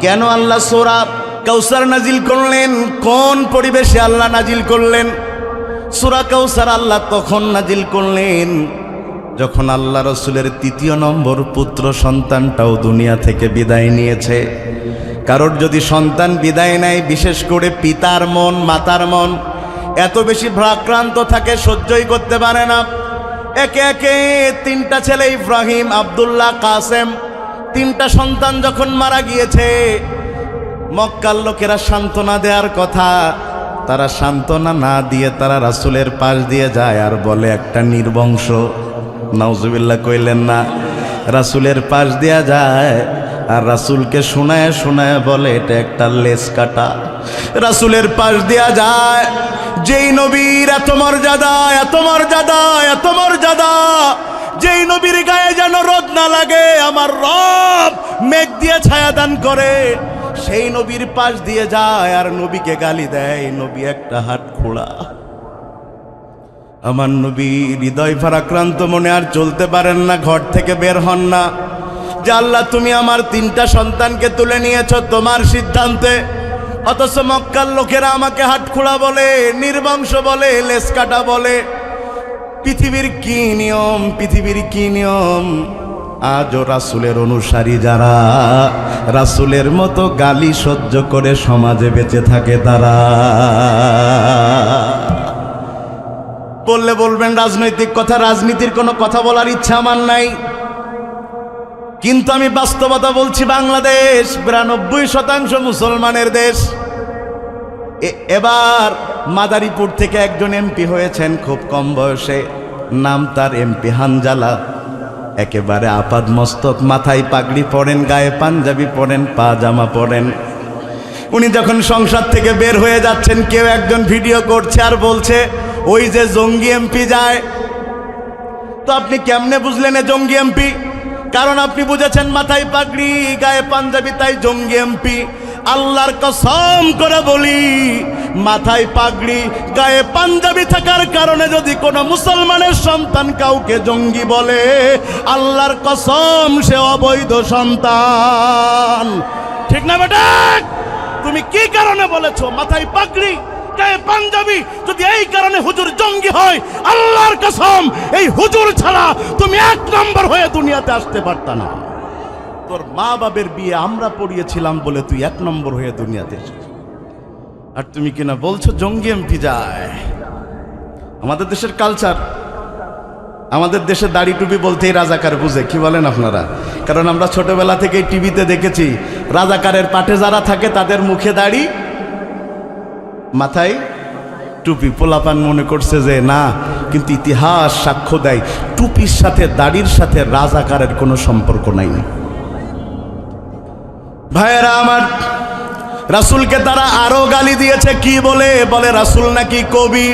কেন আল্লাহ সূরা কাউসার নাজিল করলেন? কোন পরিবেশে আল্লাহ নাজিল করলেন? সূরা কাউসার আল্লাহ তখন নাজিল করলেন যখন আল্লাহ রসুলের তৃতীয় নম্বর পুত্র সন্তানটাও দুনিয়া থেকে বিদায় নিয়েছে। কারোর যদি সন্তান বিদায় নেয়, বিশেষ করে পিতার মন, মাতার মন এত বেশি ভারাক্রান্ত থাকে, সহ্যই করতে পারে না। একে একে তিনটা ছেলে, ইব্রাহিম, আব্দুল্লাহ, কাসেম, তিনটা সন্তান যখন মারা গিয়েছে, মক্কার লোকেরা সান্ত্বনা দেওয়ার কথা, তারা সান্ত্বনা না দিয়ে তারা রাসূলের পাশ দিয়ে যায় আর বলে একটা নির্বংশ। নাউজুবিল্লাহ কইলেন না? রাসূলের পাশ দিয়া যায় আর রাসূলকে শোনায় শোনায় বলে এটা একটা লেস কাটা। রাসূলের পাশ দিয়া যায়, যেই নবীর এত মর্যাদা, এত মর্যাদা, এত মর্যাদা, যেই নবীর গায়ে যেন রোদ না লাগে, আমার রব মেঘ দিয়ে ছায়া দান করে, সেই নবীর পাশ দিয়ে যায় আর নবীকে গালি দেয়। নবী একটা হাত খোড়া। আমার নবী হৃদয় ভারাক্রান্ত মনে আর চলতে পারেন না, ঘর থেকে বের হন না। যে আল্লাহ, তুমি আমার তিনটা সন্তানকে তুলে নিয়েছ তোমার সিদ্ধান্তে, অথচ মক্কার লোকেরা আমাকে হাতখোড়া বলে, নির্বংশ বলে, লেস কাটা বলে। পৃথিবীর কি নিয়ম, পৃথিবীর কি নিয়ম। আজও রাসূলের অনুসারী যারা রাসূলের মতো গালি সহ্য করে সমাজে বেঁচে থাকে, তারা বললে বলবেন রাজনৈতিক কথা, রাজনীতির কোনো কথা বলার ইচ্ছা আমার নাই, কিন্তু আমি বাস্তবতা বলছি। বাংলাদেশ 92% মুসলমানের দেশ। এবার মাদারীপুর থেকে একজন এমপি হয়েছেন খুব কম বয়সে, নাম তার এমপি হানজালা। একেবারে আপাদ মস্তক, মাথায় পাগড়ি পরেন, গায়ে পাঞ্জাবি পরেন, পাজামা পরেন। উনি যখন সংসদ থেকে বের হয়ে যাচ্ছেন, কেউ একজন ভিডিও করছে আর বলছে ওই যে জঙ্গি এমপি যায়। তো আপনি কেমনে বুঝলেন এ জঙ্গি এমপি? কারণ আপনি বুঝেছেন মাথায় পাগড়ি, গায়ে পাঞ্জাবি, তাই জঙ্গি এমপি। আল্লাহর কসম করে বলি, মাথায় পাগড়ি, গায়ে পাঞ্জাবি থাকার কারণে যদি কোনো মুসলমানের সন্তান কাউকে জঙ্গি বলে, আল্লাহর কসম সে অবৈধ সন্তান। ঠিক না বেটা? তুমি কি কারণে বলেছো মাথায় পাগড়ি, গায়ে পাঞ্জাবি? যদি এই কারণে হুজুর জঙ্গি হয়, আল্লাহর কসম এই হুজুর ছাড়া তুমি 1 নম্বর হয়ে দুনিয়াতে আসতে পারতা না। তোর মা বাবের বিয়ে আমরা পড়িয়েছিলাম বলে তুই 1 নম্বর হয়ে দুনিয়াতে এসেছিস, আর তুমি কিনা বলছো জঙ্গি এমপি যায়। আমাদের দেশের কালচার, আমাদের দেশে দাড়ি টুপি বলতেই রাজাকার বুঝে। কি বলেন আপনারা? কারণ আমরা ছোটবেলা থেকেই টিভিতে দেখেছি, রাজাকারের পাঠে যারা থাকে তাদের মুখে দাড়ি, মাথায় টুপি। পোলাপান মনে করছে যে না, কিন্তু ইতিহাস সাক্ষ্য দেয় টুপির সাথে দাড়ির সাথে রাজাকারের কোনো সম্পর্ক নাই। ভাইয়েরা আমার, রাসূলকে তারা আরো গালি দিয়েছে। কি বলে? বলে রাসূল নাকি কবি।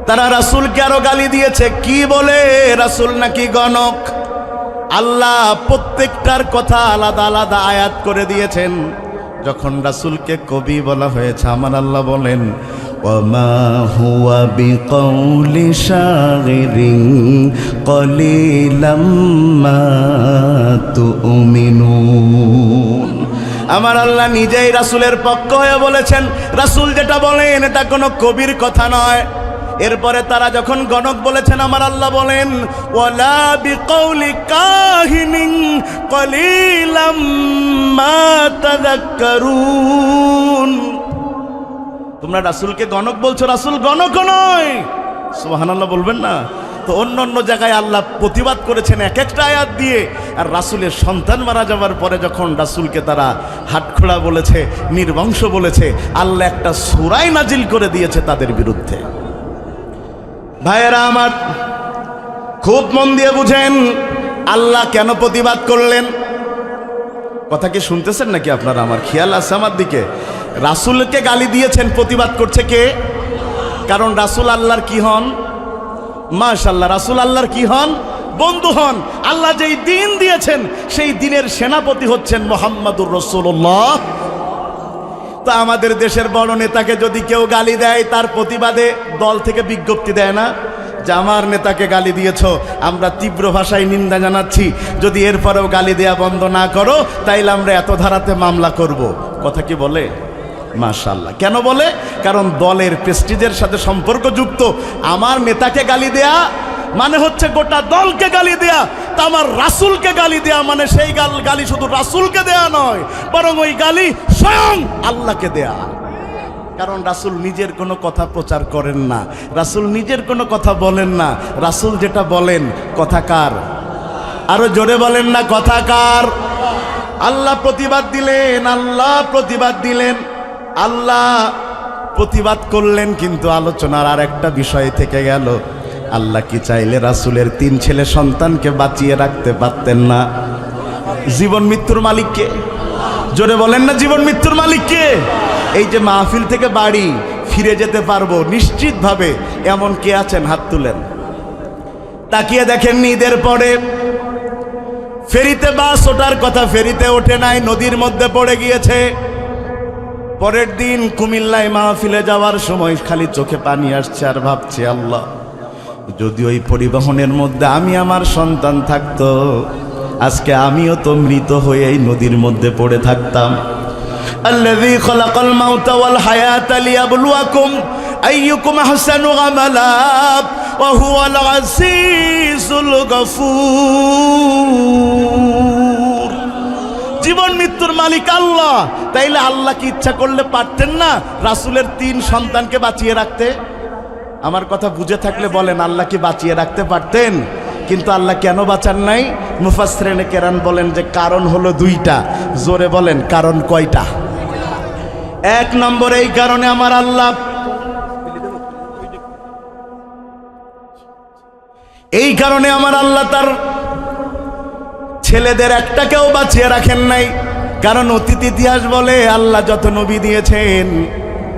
তারা রাসূলকে আরো গালি দিয়েছে। কি বলে? রাসূল নাকি গণক। আল্লাহ প্রত্যেকটার কথা আলাদা আলাদা আয়াত করে দিয়েছেন। যখন রাসূলকে কবি বলা হয়েছে, আমার আল্লাহ বলেন ওয়ামা হুয়া বিকাউলি শাগিরিন কলিলাম মা তুমিনুন। আমার আল্লাহ নিজেই রাসূলের পক্ষ হয়ে বলেছেন, রাসূল যেটা বলেন এটা কোনো কবির কথা নয়। এরপরে তারা যখন গণক বলেছেন, আমার আল্লাহ বলেন ওয়ালা বিকাউলি কাহিনিন কলিলাম মা তাযাক্কারুন। তোমরা রাসূলকে গণক বলছো, রাসূল গণক নয়। সুবহানাল্লাহ বলবেন না? তো অন্য অন্য জায়গায় আল্লাহ প্রতিবাদ করেছেন এক একটা আয়াত দিয়ে। আর রাসূলের সন্তান মারা যাওয়ার পরে যখন রাসূলকে তারা হাতখোড়া বলেছে, নির্বংশ বলেছে, আল্লাহ একটা সূরা নাজিল করে দিয়েছে তাদের বিরুদ্ধে। ভাইয়েরা আমার, খুব মন দিয়ে বুঝেন আল্লাহ কেন প্রতিবাদ করলেন। কথা কি শুনতেছেন নাকি আপনারা? আমার খেয়াল আছে আমার দিকে। রাসূলকে গালি দিয়েছেন, প্রতিবাদ করছে কে? কারণ রাসূল আল্লাহর কি হন? মাশাআল্লাহ, রাসূল আল্লাহর কি হন? বন্ধু হন। আল্লাহ যেই দিন দিয়েছেন সেই দিনের সেনাপতি হচ্ছেন মুহাম্মাদুর রাসূলুল্লাহ। তো আমাদের দেশের বড় নেতাকে যদি কেউ গালি দেয়, তার প্রতিবাদে দল থেকে বিজ্ঞপ্তি দেয় না যে আমার নেতাকে গালি দিয়েছ, আমরা তীব্র ভাষায় নিন্দা জানাচ্ছি, যদি এরপরেও গালি দেয়া বন্ধ না করো তাইলে আমরা এত ধারাতে মামলা করব। কথা কি বলে? মাশাআল্লাহ। কেন বলে? কারণ দলের প্রেস্টিজের সাথে সম্পর্কযুক্ত। আমার নেতাকে গালি দেয়া মানে হচ্ছে গোটা দলকে গালি দেয়া, তা আমার রাসূলকে গালি দেয়া মানে সেই গালি শুধু রাসূলকে দেয়া নয়, বরং ওই গালি স্বয়ং আল্লাহকে দেয়া। কারণ রাসূল নিজের কোনো কথা প্রচার করেন না, রাসূল নিজের কোনো কথা বলেন না, রাসূল যেটা বলেন কথা কার? আরো জোরে বলেন না, কথা কার? আল্লাহ প্রতিবাদ দিলেন, আল্লাহ প্রতিবাদ দিলেন, আল্লাহ প্রতিবাদ করলেন, কিন্তু আলোচনার আর একটা বিষয় থেকে গেল। আল্লাহ কি চাইলে রাসূলের 3 ছেলে সন্তানকে বাঁচিয়ে রাখতে পারতেন না? জীবন মৃত্যুর মালিক কে? জোরে বলেন না, জীবন মৃত্যুর মালিক কে? এই যে মাহফিল থেকে বাড়ি ফিরে যেতে পারবো নিশ্চিতভাবে, এমন কে আছেন? হাত তুলেন। তাকিয়ে দেখেন, ঈদের পরে ফেরিতে বাস ওঠার কথা, ফেরিতে ওঠে নাই, নদীর মধ্যে পড়ে গিয়েছে। পরের দিন কুমিল্লায় মাহফিলে যাওয়ার সময় খালি চোখে পানি আসছে আর ভাবছে, আল্লাহ যদি ওই পরিবহনের মধ্যে আমি আমার সন্তান থাকতো, আজকে আমিও তো মৃত হয়ে এই নদীর মধ্যে পড়ে থাকতাম। আল্লাযী খালাকাল মাউতা ওয়াল হায়াতা লিয়াবলুয়াকুম আইয়ুকুম আহসানু আমালা ওয়া হুয়াল আজিজুল গফুর। জীবন মৃত্যুর মালিক আল্লাহ, তাইলে আল্লাহ কি ইচ্ছা করলে পারতেন না রাসূলের 3 সন্তানকে বাঁচিয়ে রাখতে? আমার কথা বুঝে থাকলে বলেন, আল্লাহ কি বাঁচিয়ে রাখতে পারতেন? কিন্তু আল্লাহ কেন বাঁচান নাই? মুফাসসিরিনে কেরাম বলেন যে কারণ হলো 2টা। জোরে বলেন, কারণ কয়টা? 1 নম্বর, এই কারণে আমার আল্লাহ, এই কারণে আমার আল্লাহ তার ছেলেদের একটাকেও বাঁচিয়ে রাখেন নাই। কারণ অতীত ইতিহাস বলে আল্লাহ যত নবী দিয়েছেন,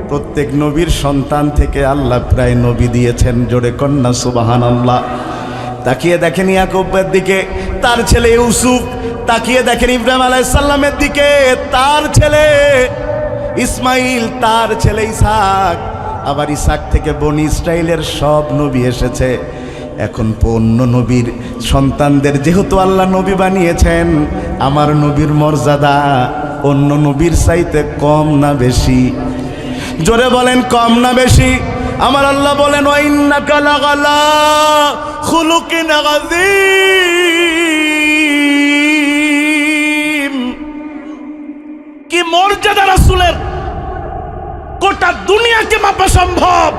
প্রত্যেক নবীর সন্তান থেকে আল্লাহ প্রায় নবী দিয়েছেন। জোরে কন্যা সুবহানাল্লাহ। তাকিয়ে দেখেন ইয়াকুবের দিকে, তার ছেলে ইউসুফ। তাকিয়ে দেখেন ইব্রাহিম আলাইহিস সালামের দিকে, তার ছেলে ইসমাইল, তার ছেলে ইসহাক। আবার ইসহাক থেকে বনি ইসরাইলের সব নবী এসেছে। এখন অন্য নবীর সন্তানদের যেহেতু আল্লাহ নবী বানিয়েছেন, আমার নবীর মর্যাদা অন্য নবীর চাইতে কম না বেশি? জোরে বলেন, কম না বেশি? আমার আল্লাহ বলেন, ওয়া ইন্নাকা লাগালা খুলুকিন আযীম। কি মর্যাদা রাসূলের, গোটা দুনিয়াকে মাপা সম্ভব,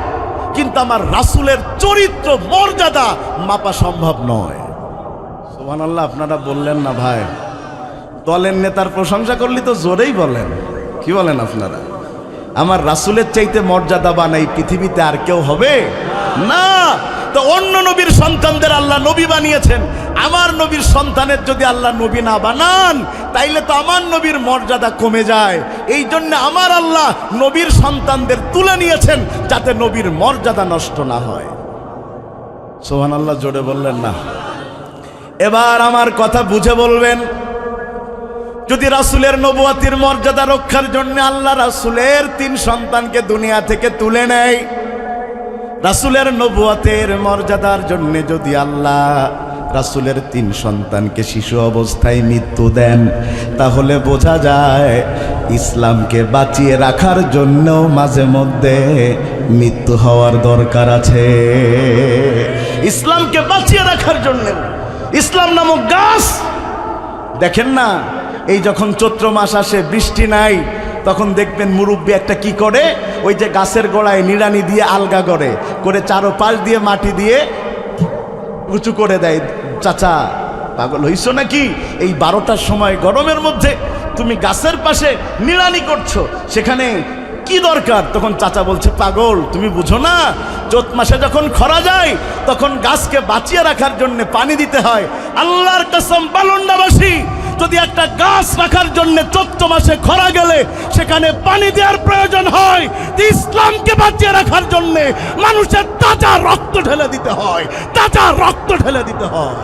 কিন্তু আমার রাসূলের চরিত্র মর্যাদা মাপা সম্ভব নয়। সুবহানাল্লাহ। আপনারা বললেন না ভাই? দলের নেতার প্রশংসা করলে তো জোরেই বলেন। কি বলেন আপনারা? আমার রাসূলের চাইতে মর্যাদাবান এই পৃথিবীতে আর কেউ হবে না। তো অন্য নবীর সন্তানদের আল্লাহ নবী বানিয়েছেন, আমার নবীর সন্তানের যদি আল্লাহ নবী না বানান তাইলে তো আমার নবীর মর্যাদা কমে যায়। এই জন্য আমার আল্লাহ নবীর সন্তানদের তুলে নিয়েছেন যাতে নবীর মর্যাদা নষ্ট না হয়। সুবহানাল্লাহ। জোরে বললেন না? এবার আমার কথা বুঝে বলবেন। যদি রাসূলের নবুয়তির মর্যাদা রক্ষার জন্য আল্লাহ রাসূলের 3 সন্তানকে দুনিয়া থেকে তুলে নেয়, রাসূলের নবুয়তের মর্যাদার জন্য যদি আল্লাহ রাসূলের 3 সন্তানকে শিশু অবস্থায় মৃত্যু দেন, তাহলে বোঝা যায় ইসলামকে বাঁচিয়ে রাখার জন্য মাঝে মধ্যে মৃত্যু হওয়ার দরকার আছে। ইসলামকে বাঁচিয়ে রাখার জন্য ইসলাম নামক গাছ, দেখেন না, এই যখন চৈত্র মাস আসে, বৃষ্টি নাই, তখন দেখবেন মুরব্বী একটা কি করে, ওই যে গাছের গোড়ায় নিড়ানি দিয়ে আলগা করে চারোপাশ দিয়ে মাটি দিয়ে উঁচু করে দেয়। চাচা পাগল হইছো নাকি? এই 12টার সময় গরমের মধ্যে তুমি গাছের পাশে নিড়ানি করছো, সেখানে কি দরকার? তখন চাচা বলছে, পাগল তুমি বুঝো না, চৈত মাসে যখন খরা যায় তখন গাছকে বাঁচিয়ে রাখার জন্য পানি দিতে হয়। আল্লাহর কসম বালন্ডাবাসী, যদি একটা গাছ রাখার জন্য চৈত্র মাসে খরা গেলে সেখানে পানি দেওয়ার প্রয়োজন হয়, ইসলামকে বাঁচিয়ে রাখার জন্য মানুষের তাজা রক্ত ঢেলে দিতে হয়, তাজা রক্ত ঢেলে দিতে হয়।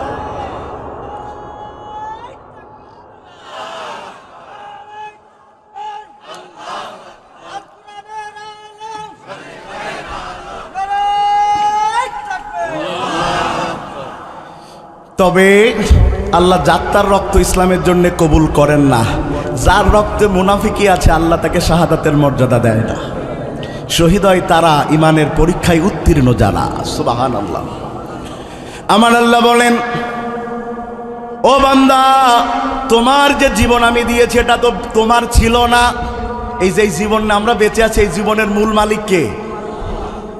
তবে আল্লাহ যার রক্ত ইসলামের জন্য কবুল করেন না, যার রক্তে মুনাফিকি আছে আল্লাহ তাকে শাহাদাতের মর্যাদা দেয় না। শহীদ হয় তারা ইমানের পরীক্ষায় উত্তীর্ণ যারা। সুবহানাল্লাহ। আমার আল্লাহ বলেন, ও বান্দা, তোমার যে জীবন আমি দিয়েছি এটা তো তোমার ছিল না। এই যে জীবন আমরা বেঁচে আছি, এই জীবনের মূল মালিক কে?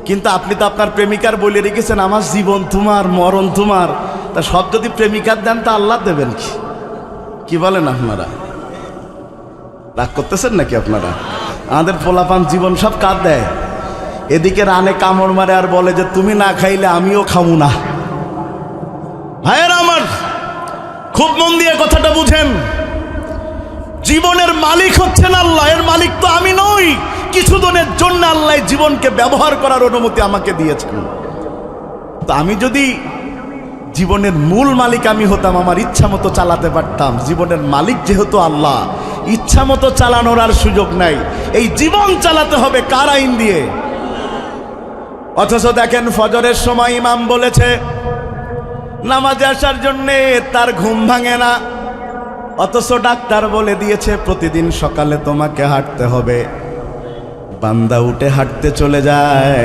কিন্তু আপনি তো আপনার প্রেমিকার বলে রেখেছেন আমার জীবন তোমার, মরণ তোমার। তা সব যদি প্রেমিকার দেন তা আল্লাহ দেবেন কি? কি বলেন আপনারা? রাগ করতেছেন নাকি আপনারা? আমাদের পোলাপান জীবন সব কার দেয়? এদিকে রানে কামড় মারে আর বলে যে তুমি না খাইলে আমিও খামু না। ভাইয়েরা আমার, খুব মন দিয়ে কথাটা বুঝেন। জীবনের মালিক হচ্ছেন আল্লাহ, এর মালিক তো আমি নই। কিছু দিনের জন্য আল্লাহ জীবনকে ব্যবহার করার অনুমতি আমাকে দিয়েছেন। তো আমি যদি জীবনের মূল মালিক আমি হতাম, আমার ইচ্ছা মতো চালাতে পারতাম। জীবনের মালিক যেহেতু আল্লাহ, ইচ্ছা মতো চালানোর আর সুযোগ নাই। এই জীবন চালাতে হবে কার আইন দিয়ে? অথচ দেখেন ফজরের সময় ইমাম বলেছে নামাজে আসার জন্যে, তার ঘুম ভাঙে না। অথচ ডাক্তার বলে দিয়েছে প্রতিদিন সকালে তোমাকে হাঁটতে হবে। বান্দা উঠে হাঁটতে চলে যায়,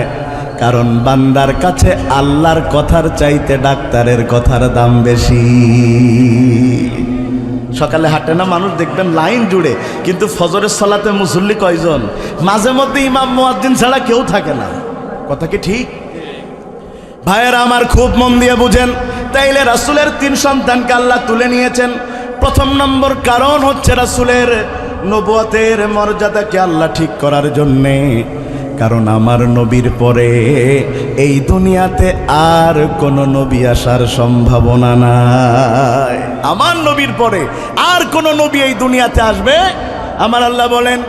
কারণ বান্দার কাছে আল্লাহর কথার চাইতে ডাক্তারের কথার দাম বেশি। সকালে হাঁটে না মানুষ, দেখবেন লাইন জুড়ে, কিন্তু ফজরের সালাতে মুসল্লি কয়জন? মাঝে মধ্যে ইমাম মুয়াজ্জিন ছাড়া কেউ থাকে না। কথা কি ঠিক? ভাইয়েরা আমার, খুব মন দিয়ে বুঝেন। তাইলে রাসূলের 3 সন্তানকে আল্লাহ তুলে নিয়েছেন। প্রথম নম্বর কারণ হচ্ছে রাসূলের নবুয়তের মর্যাদাকে আল্লাহ ঠিক করার জন্যে। কারণ আমার নবীর পরে এই দুনিয়াতে আর কোন নবী আসার সম্ভাবনা নাই। আমার নবীর পরে আর কোন নবী এই দুনিয়াতে আসবে? আমার আল্লাহ বলেন,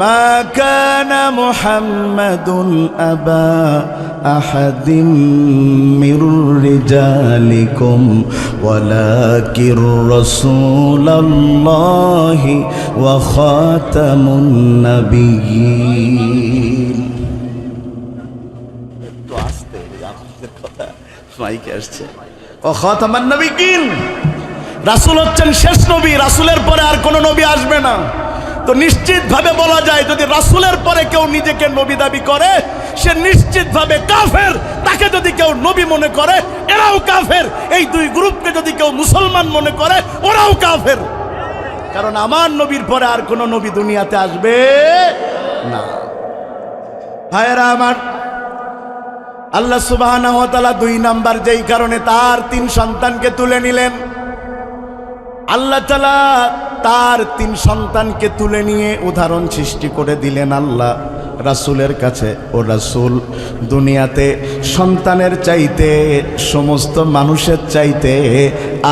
মা কানা মুহাম্মাদুন আবা আহাদিম মির রিজালিকুম ওয়ালাকির রাসূলুল্লাহি ওয়া খাতামুন নাবিয়্যিন। তো আস্তে আপনাদের কথা মাইকে আসছে। ওয়া খাতামুন নাবিয়্যিন, রাসূল হচ্ছেন শেষ নবী। রাসূলের পরে আর কোন নবী আসবে না। তো নিশ্চিতভাবে বলা যায়, যদি রাসূলের পরে কেউ নিজেকে নবী দাবি করে, সে নিশ্চিতভাবে কাফের। তাকে যদি কেউ নবী মনে করে, এরাও কাফের। এই দুই গ্রুপকে যদি কেউ মুসলমান মনে করে, ওরাও কাফের। কারণ আমার নবীর পরে আর কোন নবী দুনিয়াতে আসবে না। ভাইয়েরা আমার, আল্লাহ সুবহানাহু ওয়া তাআলা 2 নাম্বার যেই কারণে তার 3 সন্তানকে তুলে নিলেন, আল্লাহ তাআলা তার 3 সন্তানকে তুলে নিয়ে উদাহরণ সৃষ্টি করে দিলেন আল্লাহ রাসূলের কাছে। ও রাসূল, দুনিয়াতে সন্তানের চাইতে, সমস্ত মানুষের চাইতে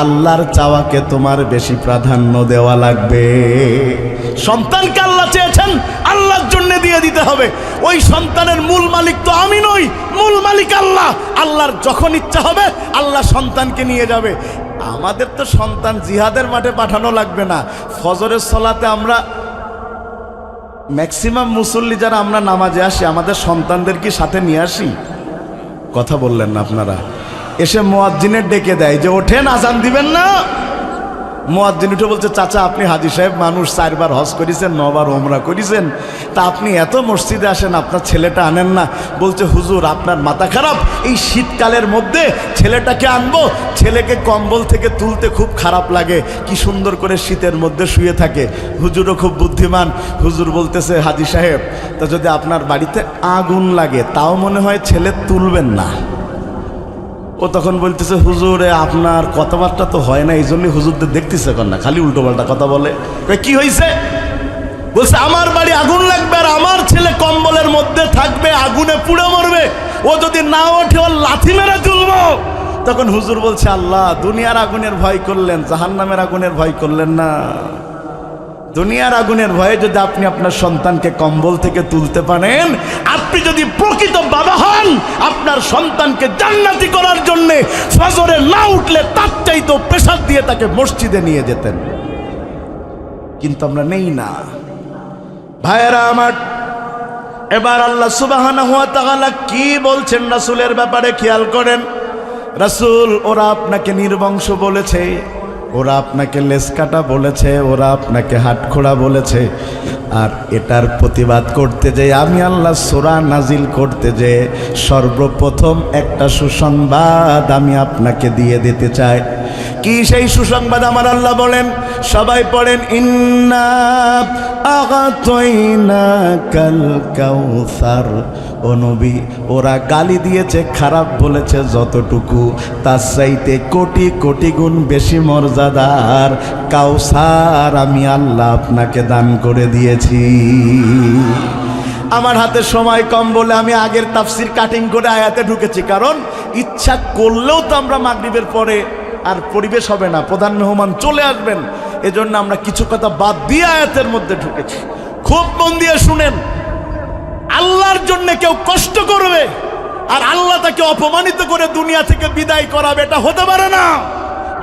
আল্লাহর চাওয়াকে তোমার বেশি প্রাধান্য দেওয়া লাগবে। সন্তানকে আল্লাহ চেয়েছেন, আল্লাহর জন্য দিয়ে দিতে হবে। ওই সন্তানের মূল মালিক তো আমি নই, মূল মালিক আল্লাহ। আল্লাহর যখন ইচ্ছা হবে আল্লাহ সন্তানকে নিয়ে যাবে। আমাদের তো সন্তান জিহাদের মাঠে পাঠানো লাগবে না। ফজরের সালাতে আমরা ম্যাক্সিমাম মুসল্লি যারা আমরা নামাজে আসি, আমাদের সন্তানদের কি সাথে নিয়ে আসি? কথা বললেন না আপনারা? এসে মুয়াজ্জিনের ডেকে দেয় যে ওঠেন, আজান দিবেন না। মুয়াজ্জিন উঠে বলছে, চাচা আপনি হাজী সাহেব মানুষ, 4 বার হজ করেছেন, 9 বার ওমরা করেছেন, তা আপনি এত মসজিদে আসেন, আপনার ছেলেটা আনেন না? বলছে, হুজুর আপনার মাথা খারাপ, এই শীতকালের মধ্যে ছেলেটাকে আনবো? ছেলেকে কম্বল থেকে তুলতে খুব খারাপ লাগে, কি সুন্দর করে শীতের মধ্যে শুয়ে থাকে। হুজুরও খুব বুদ্ধিমান। হুজুর বলতেছে, হাজী সাহেব, তা যদি আপনার বাড়িতে আগুন লাগে তাও মনে হয় ছেলে তুলবেন না? ও তখন বলতেছে, হুজুরে আপনার কথাবার্তা তো হয় না, এই জন্যই হুজুরদের দেখতেছে না, খালি উল্টো পাল্টা কথা বলে। কি হয়েছে? বলছে, আমার বাড়ি আগুন লাগবে আর আমার ছেলে কম্বলের মধ্যে থাকবে, আগুনে পুড়ে মরবে। ও যদি না ওঠে ওর লাথি মেরে তুলবো। তখন হুজুর বলছে, আল্লাহ, দুনিয়ার আগুনের ভয় করলেন, জাহান্নামের আগুনের ভয় করলেন না। দুনিয়ার আগুনের ভয়ে যদি আপনি আপনার সন্তানকে কম্বল থেকে তুলতে পারেন, আপনি যদি প্রকৃত বাবা হন, আপনার সন্তানকে জান্নাতি করার জন্য ফজরে না উঠলে তার চাইতে প্রেসার দিয়ে তাকে মসজিদে নিয়ে যেতেন। কিন্তু আমরা নেই না। ভাইয়েরা আমার, এবার আল্লাহ সুবহানাহু ওয়া তাআলা কি বলছেন রাসূলের ব্যাপারে খেয়াল করেন। রাসূল ওরা আপনাকে নির্বংশ বলেছে, ওরা আপনাকে লেজ কাটা বলেছে, ওরা আপনাকে হাতখোড়া বলেছে, আর এটার প্রতিবাদ করতে যে আমি আল্লাহ সূরা নাজিল করতে যে সর্বপ্রথম একটা সুসংবাদ আমি আপনাকে দিয়ে দিতে চাই। কি সেই সুসংবাদ? আমার আল্লাহ বলেন, সবাই পড়েন, ইন্না আগাতাইনাকাল কাউসার। ও নবী, ওরা গালি দিয়েছে, খারাপ বলেছে যতটুকু, তার চাইতে কোটি কোটি গুণ বেশি মর্যাদার কাউসার আমি আল্লাহ আপনাকে দান করে দিয়েছি। আমার হাতে সময় কম বলে আমি আগের তাফসির কাটিং করে আয়াতে ঢুকেছি, কারণ ইচ্ছা করলেও তো আমরা মাগরিবের পরে আর পরিবেশ হবে না, প্রধান মেহমান চলে আসবেন, এজন্য আমরা কিছু কথা বাদ দিয়ে আয়াতের মধ্যে ঢুকেছি। খুব মন দিয়ে শুনেন, আল্লাহর জন্য কেউ কষ্ট করবে আর আল্লাহ তাকে অপমানিত করে দুনিয়া থেকে বিদায় করাবে, এটা হতে পারে না।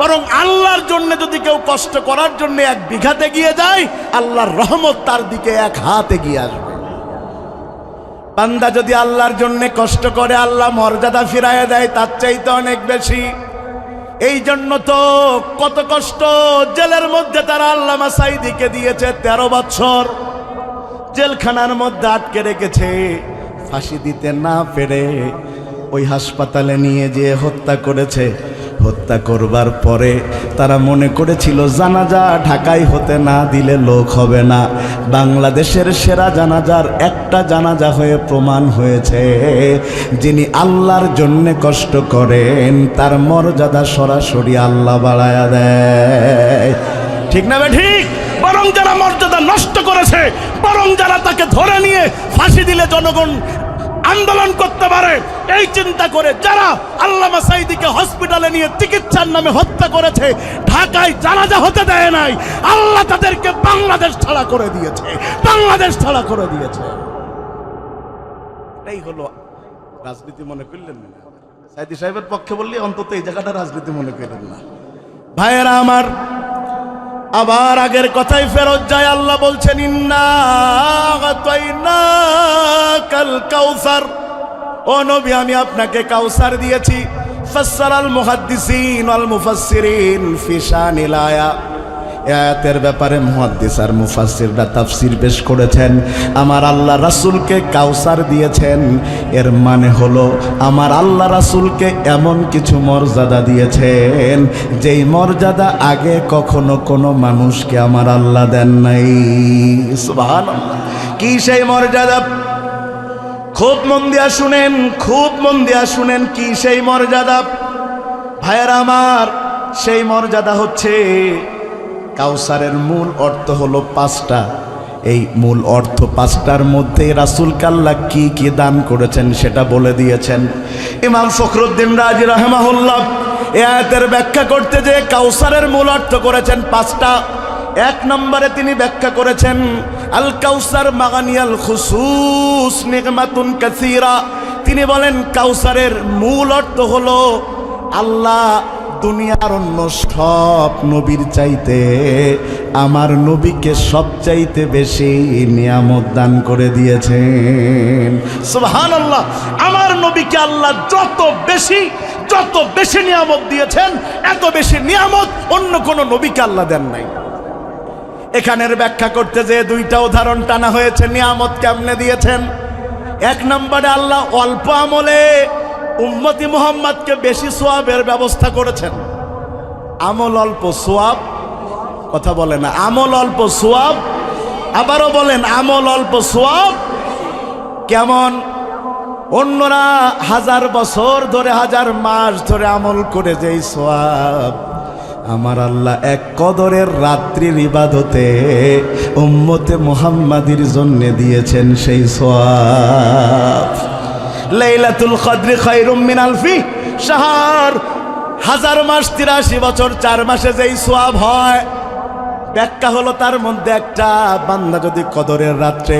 বরং আল্লাহর জন্য যদি কেউ কষ্ট করার জন্য 1 বিঘাতে গিয়ে যায়, আল্লাহর রহমত তার দিকে 1 হাত এগিয়ে আসবে। বান্দা যদি আল্লাহর জন্য কষ্ট করে, আল্লাহ মর্যাদা ফিরাইয়া দেয় তার চাইতে অনেক বেশি। এই জন্য তো কত কষ্ট জেলের মধ্যে তারা আল্লামা সাঈদীকে দিয়েছে, 13 বছর জেলখানার মধ্যে আটকে রেখেছে। ফাঁসি দিতে না পেরে ওই হাসপাতালে নিয়ে যেয়ে হত্যা করেছে। হত্যা করবার পরে তারা মনে করেছিল জানাজা ঢাকায় হতে না দিলে লোক হবে না। বাংলাদেশের সেরা জানাজার একটা জানাজা হয়ে প্রমাণ হয়েছে, যিনি আল্লাহর জন্য কষ্ট করেন তার মর্যাদা সরাসরি আল্লাহ বাড়ায়া দেয়। ঠিক না ঠিক? বরং যারা মর্যাদা নষ্ট করেছে, বরং যারা তাকে ধরে নিয়ে ফাঁসি দিলে জনগণ আন্দোলন করতে পারে, এই চিন্তা করে যারা আল্লামা সাঈদীকে হসপিটালে নিয়ে চিকিৎসার নামে হত্যা করেছে, ঢাকায় জানাজা হতে দেয় নাই, আল্লাহ তাদেরকে বাংলাদেশ ছাড়া করে দিয়েছে, বাংলাদেশ ছাড়া করে দিয়েছে। এটাই হলো রাজনীতি। মনে করলেন না? সাঈদী সাহেবের পক্ষে বললে অন্তত এই জায়গাটা রাজনীতি মনে করলেন না। ভাইয়েরা আমার, আবার আগের কথাই ফেরত যায়। আল্লাহ বলছেন, ইন্না আগাতাইনাকাল কাউসার। ও নবী, আমি আপনাকে কাউসার দিয়েছি। ফাসসারাল মুহাদ্দিসিন ওয়াল মুফাসসিরিন ফি শানিল আয়া। আয়াতের ব্যাপারে মুহাদ্দিস আর মুফাসসিররা তাফসীর পেশ করেছেন, আমার আল্লাহ রাসূলকে কাউসার দিয়েছেন, এর মানে হলো আমার আল্লাহ রাসূলকে এমন কিছু মর্যাদা দিয়েছেন যেই মর্যাদা আগে কখনো কোনো মানুষকে আমার আল্লাহ দেন নাই। সুবহানাল্লাহ। কি সেই মর্যাদা? খুব মন দিয়া শুনেন, খুব মন দিয়া শুনেন, কি সেই মর্যাদা? ভাইয়েরা আমার, সেই মর্যাদা হচ্ছে, কাউসারের মূল অর্থ হলো 5টা। এই মূল অর্থ 5টার মধ্যে রাসূলকে আল্লাহ কি কি দান করেছেন সেটা বলে দিয়েছেন। ইমাম ফখরুদ্দিন রাজি রাহিমাহুল্লাহ এই আয়াতের ব্যাখ্যা করতে যে কাউসারের মূল অর্থ করেছেন 5টা। 1 নম্বরে তিনি ব্যাখ্যা করেছেন, আল কাউসার মাগানিয়াল খুসুস নিগমাতুন কাসীরা। তিনি বলেন কাউসারের মূল অর্থ হলো আল্লাহ দুনিয়ার অন্য সব নবীর চাইতে আমার নবীকে সবচাইতে বেশি নিয়ামত দান করে দিয়েছেন। সুবহানাল্লাহ। আমার নবীকে আল্লাহ যত বেশি নিয়ামত দিয়েছেন, এত বেশি নিয়ামত অন্য কোনো নবীকে আল্লাহ দেন নাই। এখানের ব্যাখ্যা করতে যে 2টা উদাহরণ টানা হয়েছে নিয়ামত কেমনে দিয়েছেন। 1 নম্বরে আল্লাহ অল্প আমলে উম্মতি মুহাম্মদকে বেশি সওয়াবের ব্যবস্থা করেছেন। আমল অল্প সওয়াব, কথা বলে না, আমল অল্প সওয়াব। আবারও বলেন, আমল অল্প সওয়াব। কেমন? অন্যরা 1000 বছর ধরে 1000 মাস ধরে আমল করে যেই সওয়াব, আমার আল্লাহ 1 কদরের রাত্রির ইবাদতে উম্মতে মুহাম্মাদির জন্য দিয়েছেন সেই সওয়াব। লাইলাতুল কদরি খায়রুম মিন আলফি শাহর। 1000 মাস 83 বছর 4 মাসে যেই সওয়াব হয়, ব্যাখ্যা হলো তার মধ্যে একটা বান্দা যদি কদরের রাত্রে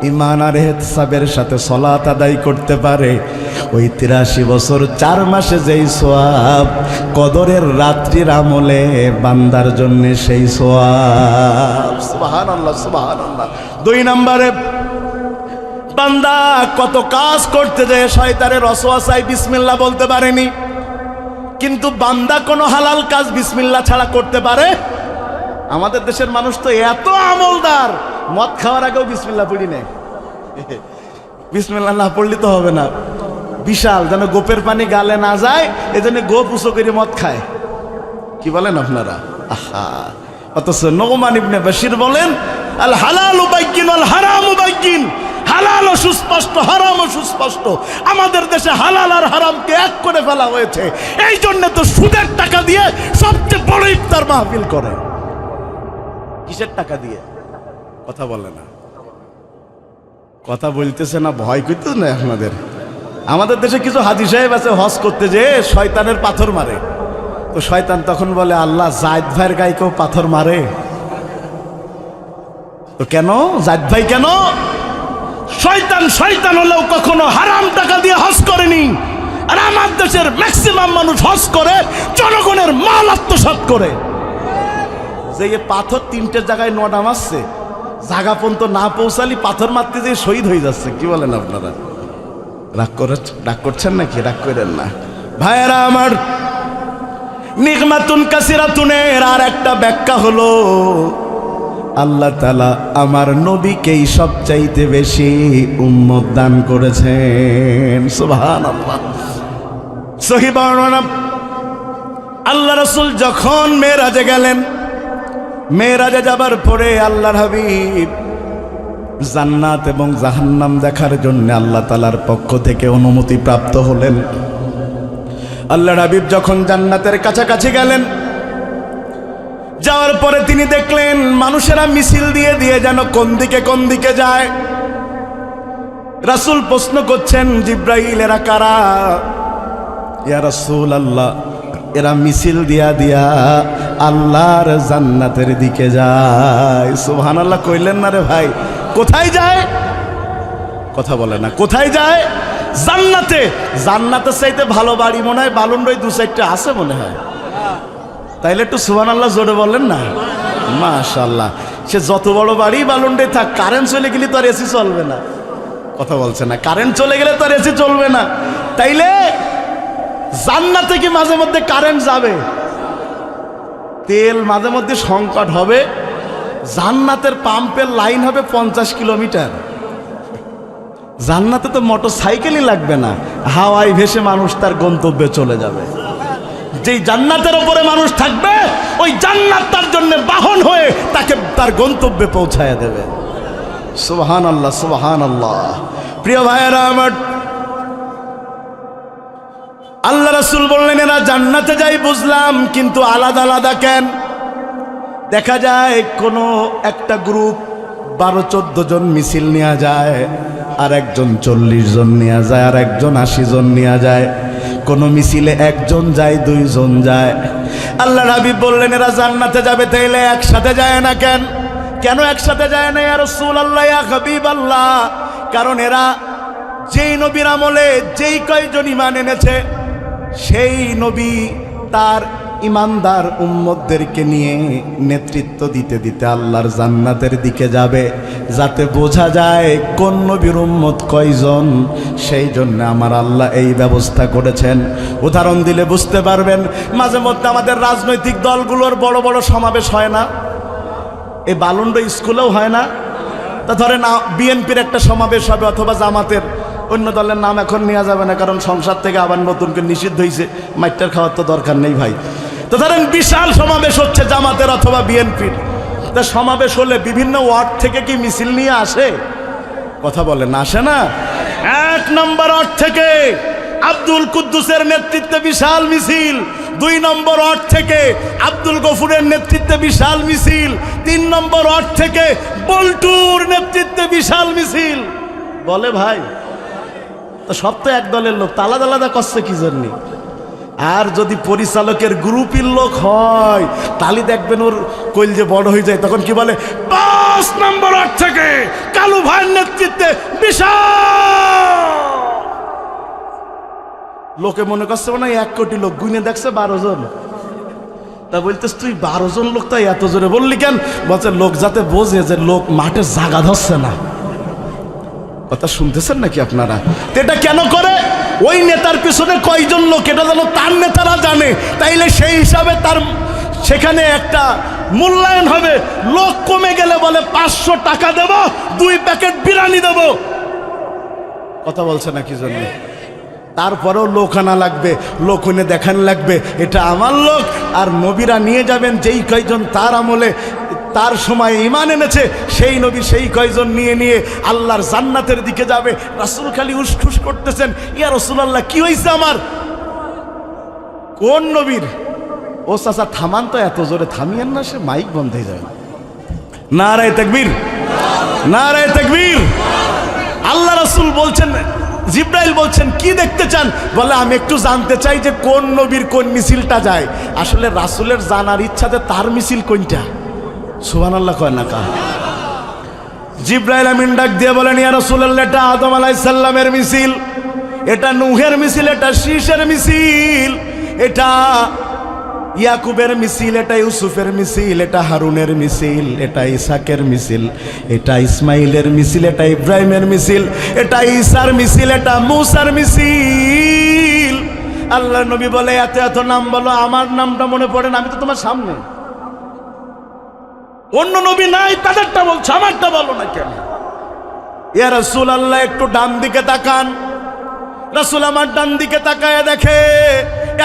ঈমান আর ইহতিসাবের সাথে সালাত আদায় করতে পারে, ওই 83 বছর 4 মাসে যেই সওয়াব, কদরের রাত্রির আমলে বান্দার জন্য সেই সওয়াব। সুবহানাল্লাহ, সুবহানাল্লাহ। 2 নম্বরে বান্দা কত কাজ করতে যায় শয়তানের ওয়াসওয়াসায় বিসমিল্লাহ বলতে পারেনি, কিন্তু বান্দা কোনো হালাল কাজ বিসমিল্লাহ ছাড়া করতে পারে? আমাদের দেশের মানুষ তো এত আমলদার, মদ খাওয়ার আগেও বিসমিল্লাহ পড়ি নেই। বিসমিল্লাহ না পড়লে তো হবে না। বিশাল, যেন গোপের পানি গালে না যায়, এজন্য গোপ উঁচু করে মদ খায়। কি বলেন আপনারা? আহা, অথচ নোমান ইবনে বাশির বলেন, আল হালালু বাইয়িন ওয়াল হারামু বাইয়িন, হালাল ও সুস্পষ্ট, হারাম ও সুস্পষ্ট। আমাদের দেশে হালাল আর হারামকে এক করে ফেলা হয়েছে। এই জন্য তো সুদের টাকা দিয়ে সবচেয়ে বড় ইফতার মাহফিল করে। কিসের টাকা দিয়ে? কথা বলে না, কথা বলতেছে না, ভয় করতেছে না আপনাদের। আমাদের দেশে কিছু হাজী সাহেব আছে, হজ করতে যে শয়তানের পাথর মারে। তো শয়তান তখন বলে, আল্লাহ জায়েদ ভাইয়ের গায়ে কেউ পাথর মারে? তো কেন জায়েদ ভাই কেন? শয়তান হলেও কখনো হারাম টাকা দিয়ে হজ করেনি। আর আমার দেশের ম্যাক্সিমাম মানুষ হজ করে জনগণের মাল আত্মসাৎ করে। যে পাথর 3টে জায়গায় নডা মারছে, জায়গা পর্যন্ত না পৌঁছালি পাথর মারতে যে শহীদ হয়ে যাচ্ছে। কি বলেন আপনারা? রাগ করছেন নাকি? রাগ করেন না ভাইয়েরা আমার। নিগমাতুন কাসিরাতুনের আর একটা ব্যাখ্যা হলো, আল্লাহ তাআলা আমার নবীকেই সবচাইতে বেশি উম্মত দান করেছেন। সুবহানাল্লাহ। সহিহ বর্ণনা, আল্লাহ রাসূল যখন মেরাজে গেলেন, মেরাজে যাবার পরে আল্লাহর হাবিব জান্নাত এবং জাহান্নাম দেখার জন্য আল্লাহ তাআলার পক্ষ থেকে অনুমতি প্রাপ্ত হলেন। আল্লাহর হাবিব যখন জান্নাতের কাছাকাছি গেলেন, যাওয়ার পরে তিনি দেখলেন মানুষেরা মিছিল দিয়ে দিয়ে যেন কোন দিকে যায়। রাসূল প্রশ্ন করছেন, জিব্রাইল এরা কারা? ইয়া রাসূলুল্লাহ, এরা মিছিল দিয়া দিয়া আল্লাহর জান্নাতের দিকে যায়। সুবহানাল্লাহ কইলেন না রে ভাই? কোথায় যায়? কথা বলে না। কোথায় যায়? জান্নাতে। জান্নাতের চাইতে ভালো বাড়ি মনে হয় বালুনডাই 2-4টা আছে মনে হয়। তাইলে একটু সুবহানাল্লাহ জোরে বলেন না। মাশাআল্লাহ। সে যত বড় বাড়ি বালুনডাই থাক, কারেন্ট চলে গেলে তো আর এসি চলবে না। কথা বলছে না। কারেন্ট চলে গেলে তো আর এসি চলবে না। তাইলে জান্নাতে কি মাঝে মধ্যে কারেন্ট যাবে? তেল মাঝে মধ্যে সংকট হবে। জান্নাতের পাম্পের লাইন হবে 50 কিলোমিটার। জান্নাতে তো মোটর সাইকেলই লাগবে না, হাওয়ায় ভেসে মানুষ তার গন্তব্যে চলে যাবে। যেই জান্নাতের উপরে মানুষ থাকবে, ওই জান্নাত তার জন্য বাহন হয়ে তাকে তার গন্তব্যে পৌঁছায় দেবে। সুবহানাল্লাহ, সুবহানাল্লাহ। প্রিয় ভাইয়েরা আমার, আল্লাহ রাসূল বললেন এরা জান্নাতে যায় বুঝলাম, কিন্তু আলাদা আলাদা কেন? দেখা যায় কোনো একটা গ্রুপ 12-14 জন মিছিল নেওয়া যায়, আর একজন 40 জন নেওয়া যায়, আর একজন 80 জন নেওয়া যায়। কোনো মিছিলে 1 জন যায়, 2 জন যায়। আল্লাহ হাবিব বললেন এরা জান্নাতে যাবে, তাইলে একসাথে যায় না কেন? কেন একসাথে যায় না ইয়া রাসূলুল্লাহ, ইয়া হাবিবাল্লাহ? কারণ এরা যেই নবীর আমলে যেই কয়জন ঈমান এনেছে, সেই নবী তার ইমানদার উম্মতদেরকে নিয়ে নেতৃত্ব দিতে দিতে আল্লাহর জান্নাতের দিকে যাবে, যাতে বোঝা যায় কোন নবীর উম্মত কয়জন। সেই জন্য আমার আল্লাহ এই ব্যবস্থা করেছেন। উদাহরণ দিলে বুঝতে পারবেন। মাঝে মধ্যে আমাদের রাজনৈতিক দলগুলোর বড় বড় সমাবেশ হয় না? এই বালুন্ড স্কুলেও হয় না? তা ধরেন বিএনপির একটা সমাবেশ হবে, অথবা জামাতের। অন্য দলের নাম এখন নেওয়া যাবে না, কারণ সংসদ থেকে আবার নতুন করে নিষিদ্ধ হয়েছে। মাইটার খাওয়ার তো দরকার নেই ভাই। তো ধরেন বিশাল সমাবেশ হচ্ছে জামাতের অথবা বিএনপির। তা সমাবেশ হলে বিভিন্ন ওয়ার্ড থেকে কি মিছিল নিয়ে আসে? কথা বলে না, আসে না? 1 নম্বর ওয়ার্ড থেকে আব্দুল কুদ্দুসের নেতৃত্বে বিশাল মিছিল, 2 নম্বর ওয়ার্ড থেকে আব্দুল গফুরের নেতৃত্বে বিশাল মিছিল, 3 নম্বর ওয়ার্ড থেকে বল্টুর নেতৃত্বে বিশাল মিছিল। বলে ভাই, তো সব তো এক দলের লোক, আলাদা আলাদা করছে কি জন্য? আর যদি পরিচালকের গ্রুপের লোক হয়, তাহলে দেখবেন ওর কইল যে বড় হয়ে যায়। তখন কি বলে, 5 নম্বর ওয়ার্ড থেকে কালু ভাইয়ের নেতৃত্বে বিশাল। লোকে মনে করছে না 1 কোটি লোক, গুনে দেখছে 12 জন। তা বলতেছ তুই 12 জন লোক তাই এত জোরে বললি কেন? বলছে লোক যাতে বোঝে যে লোক মাঠে জায়গা ধরছে না। কথা শুনতেছেন নাকি আপনারা? তো এটা কেন করে? ওই নেতার পিছনে কয়জন লোক, এটা যেন তার নেতারা জানে, তাইলে সেই হিসাবে তার সেখানে একটা মূল্যায়ন হবে। লোক কমে গেলে বলে 500 টাকা দেব, 2 প্যাকেট বিরিয়ানি দেব। কথা বলছে না কি জন্য? তারপরেও লোক আনা লাগবে, লোক এনে দেখান লাগবে এটা আমার লোক। আর নবীরা নিয়ে যাবেন যেই কয়জন তার আমলে তার সময় ঈমান এনেছে, সেই নবী সেই কয়জন নিয়ে নিয়ে আল্লাহর জান্নাতের দিকে যাবে। রাসূল খালি উসখুস করতেছেন, ইয়া রাসূলুল্লাহ কি হয়েছে আমার? কোন নবীর? ও চাচা থামান তো, এত জোরে থামিয়েন না, সে মাইক বন্ধ হয়ে যাবে। নারায়ে তাকবীর, নারায়ে তাকবীর। আল্লাহ রাসূল বলছেন, জিব্রাইল বলছেন কি দেখতে চান? বলে আমি একটু জানতে চাই যে কোন নবীর কোন মিছিলটা যায়। আসলে রাসূলের জানার ইচ্ছাতে তার মিছিল কোনটা। সুবহানাল্লাহ কয় না কা? জিব্রাইল আমিন ডাক দিয়ে বলেন, ইয়া রাসূলুল্লাহ, এটা আদম আলাইহিস সালামের মিছিল, এটা নূহের মিছিল, এটা শীষের মিছিল, এটা ইয়াকুবের মিছিল, এটা ইউসুফের মিছিল, এটা হারুনের মিছিল, এটা ইসাকের মিছিল, এটা ইসমাইলের মিছিল, এটা ইব্রাহিমের মিছিল, এটা ঈসার মিছিল, এটা মূসার মিছিল। আল্লাহর নবী বলে, এত এত নাম বলো, আমার নামটা মনে পড়ে না, আমি তো তোমার সামনে। অন্য নবী নাই, তাদেরটা বলছো, আমারটা বলো না কেন? ইয়া রাসূলুল্লাহ একটু ডান দিকে তাকান। রাসূল আমার ডান দিকে তাকায় দেখে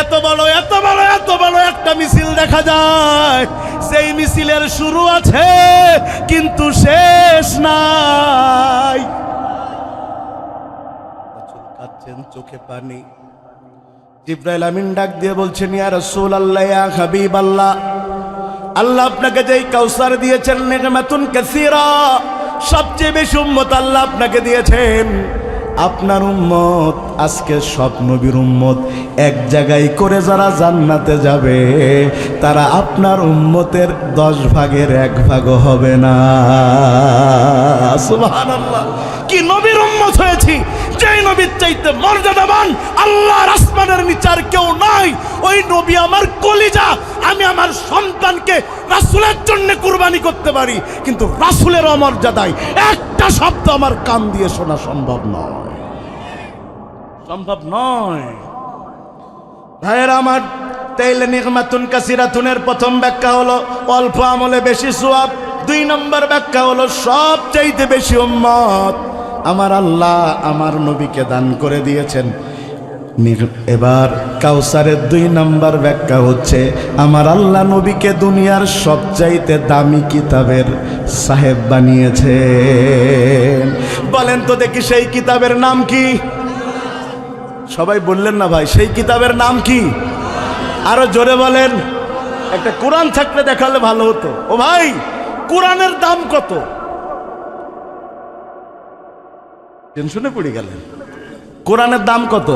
এত বড় এত বড় এত বড় একটা মিছিল দেখা যায়। সেই মিছিলের শুরু আছে কিন্তু শেষ নাই। কাচ্ছেন চোখে পানি। জিব্রাইল আমিন ডাক দিয়ে বলছেন, ইয়া রাসূলুল্লাহ, ইয়া হাবিবাল্লাহ, আল্লাহ আপনাকে যেই কাউসার দিয়েছেন, নি'মাতুন কাসীরা, সবচেয়ে বেশি উম্মত আল্লাহ আপনাকে দিয়েছেন। আপনার উম্মত আজকে সব নবীর উম্মত এক জায়গায় করে যারা জান্নাতে যাবে, তারা আপনার উম্মতের 10 ভাগের 1 ভাগও হবে না। সুবহানাল্লাহ, কি নবীর উম্মত হয়েছি, যেই নবীর চাইতে মর্যাদাবান আল্লাহর আসমানের নিচে আর কেউ নাই। ওই নবী আমার কলিজা। আমি আমার সন্তানকে রাসূলের জন্য কুরবানি করতে পারি, কিন্তু রাসূলের অমর্যাদায় একটা শব্দ আমার কান দিয়ে শোনা সম্ভব নয়, সম্ভব নয়। ভাইয়েরা আমার, তাইলে নি'মাতুন কাসীরাতুনের প্রথম ব্যাখ্যা হলো অল্প আমলে বেশি সওয়াব। 2 নম্বর ব্যাখ্যা হলো সবচাইতে বেশি উম্মত আমার আল্লাহ আমার নবীকে দান করে দিয়েছেন। এবার কাউসারের 2 নম্বর ব্যাখ্যা হচ্ছে, আমার আল্লাহ নবীকে দুনিয়ার সবচাইতে দামি কিতাবের সাহেব বানিয়েছেন। বলেন তো দেখি সেই কিতাবের নাম কি? সবাই বললেন না ভাই, সেই কিতাবের নাম কি? আরো জোরে বলেন। একটা কোরআন থাকলে দেখালে ভালো হতো। ও ভাই, কোরআনের দাম কত? টেনশনে পড়ে গেলেন। কোরআনের দাম কত?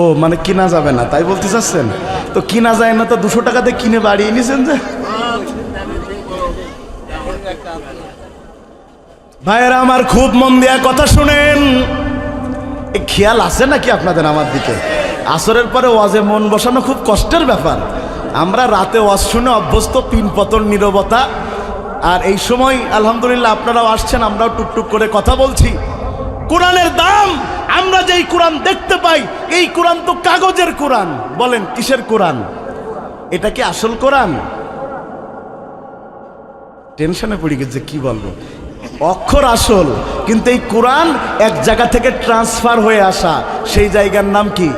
ও মানে কিনা যাবে না, তাই বলতে চাচ্ছেন? তো কিনা যায় না তো 200 টাকাতে কিনে বাড়িয়ে নিছেন যে। ভাইয়েরা আমার, খুব মন দেয়া কথা শুনেন। খেয়াল আছে নাকি আপনাদের আমার দিকে? আসরের পরে ওয়াজে মন বসানো খুব কষ্টের ব্যাপার। আমরা রাতে ওয়াজ শুনে অভ্যস্ত, পিন পতন নীরবতা। আর এই সময় আলহামদুলিল্লাহ আপনারাও আসছেন, আমরাও টুকটুক করে কথা বলছি। কোরআনের দাম, আমরা যেই কোরআন দেখতে পাই, এই কোরআন তো কাগজের কোরআন। বলেন কিসের কোরআন? এটা কি আসল কোরআন? টেনশনে পড়ে গেছে কি বলবো। অক্ষর আসল, কিন্তু এই কোরআন এক জায়গা থেকে ট্রান্সফার হয়ে আসা। সেই জায়গার নাম কি?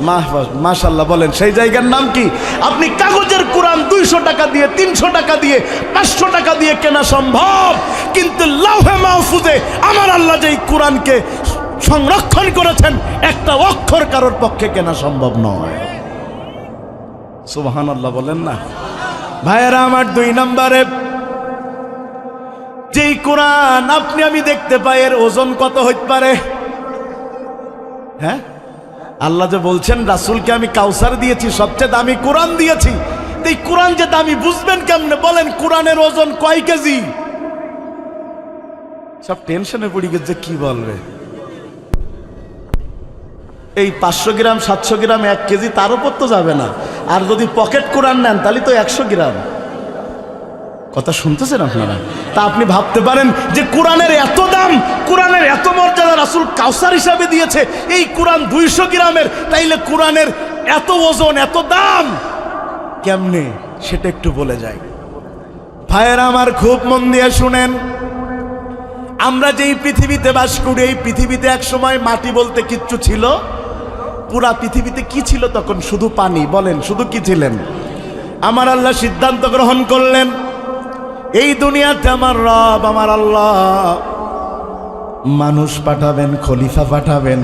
মাহফুজ। মাশাআল্লাহ, বলেন সেই জায়গার নাম কি? আপনি কাগজের কোরআন 200 টাকা দিয়ে, 300 টাকা দিয়ে, 500 টাকা দিয়ে কেনা সম্ভব, কিন্তু লাউহে মাহফুজে আমার আল্লাহ যেই কোরআনকে সংরক্ষণ করেছেন, একটা অক্ষর কারোর পক্ষে কেনা সম্ভব নয়। সুবহানাল্লাহ বলেন না ভাইয়েরা আমার। 2 নম্বরে, যেই কোরআন আপনি আমি দেখতে পাই, এর ওজন কত হইতে পারে? হ্যাঁ, আল্লাহ যে বলছেন রাসূলকে আমি কাউসার দিয়েছি, সবচেয়ে দামি কোরআন দিয়েছি। এই কোরআন যে দামি বুঝবেন কেমনে? বলেন কোরআনের ওজন কয় কেজি? সব টেনশনে পড়ে গেছে কি বলবে। এই 500 গ্রাম 700 গ্রাম 1 কেজি, তার উপর তো যাবে না। আর যদি পকেট কোরআন নেন তাহলে তো 100 গ্রাম। কথা শুনতেছেন আপনারা? তা আপনি ভাবতে পারেন যে কোরআনের এত দাম, কোরআনের এত মর্যাদা রাসূল কাউসার হিসাবে দিয়েছে, এই কোরআন 200 গ্রামের, তাইলে কোরআনের এত ওজন, এত দাম কেমনে, সেটা একটু বলে যাই। ভাইয়েরা আমার, খুব মন দিয়ে শুনেন। আমরা যেই পৃথিবীতে বাস করি, এই পৃথিবীতে এক সময় মাটি বলতে কিচ্ছু ছিল? পুরা পৃথিবীতে কি ছিল তখন? শুধু পানি। বলেন, শুধু কি ছিলেন? আমার আল্লাহ সিদ্ধান্ত গ্রহণ করলেন, এই দুনিয়াতে আমার রব, আমার আল্লাহ মানুষ পাঠাবেন, খলিফা পাঠাবেন,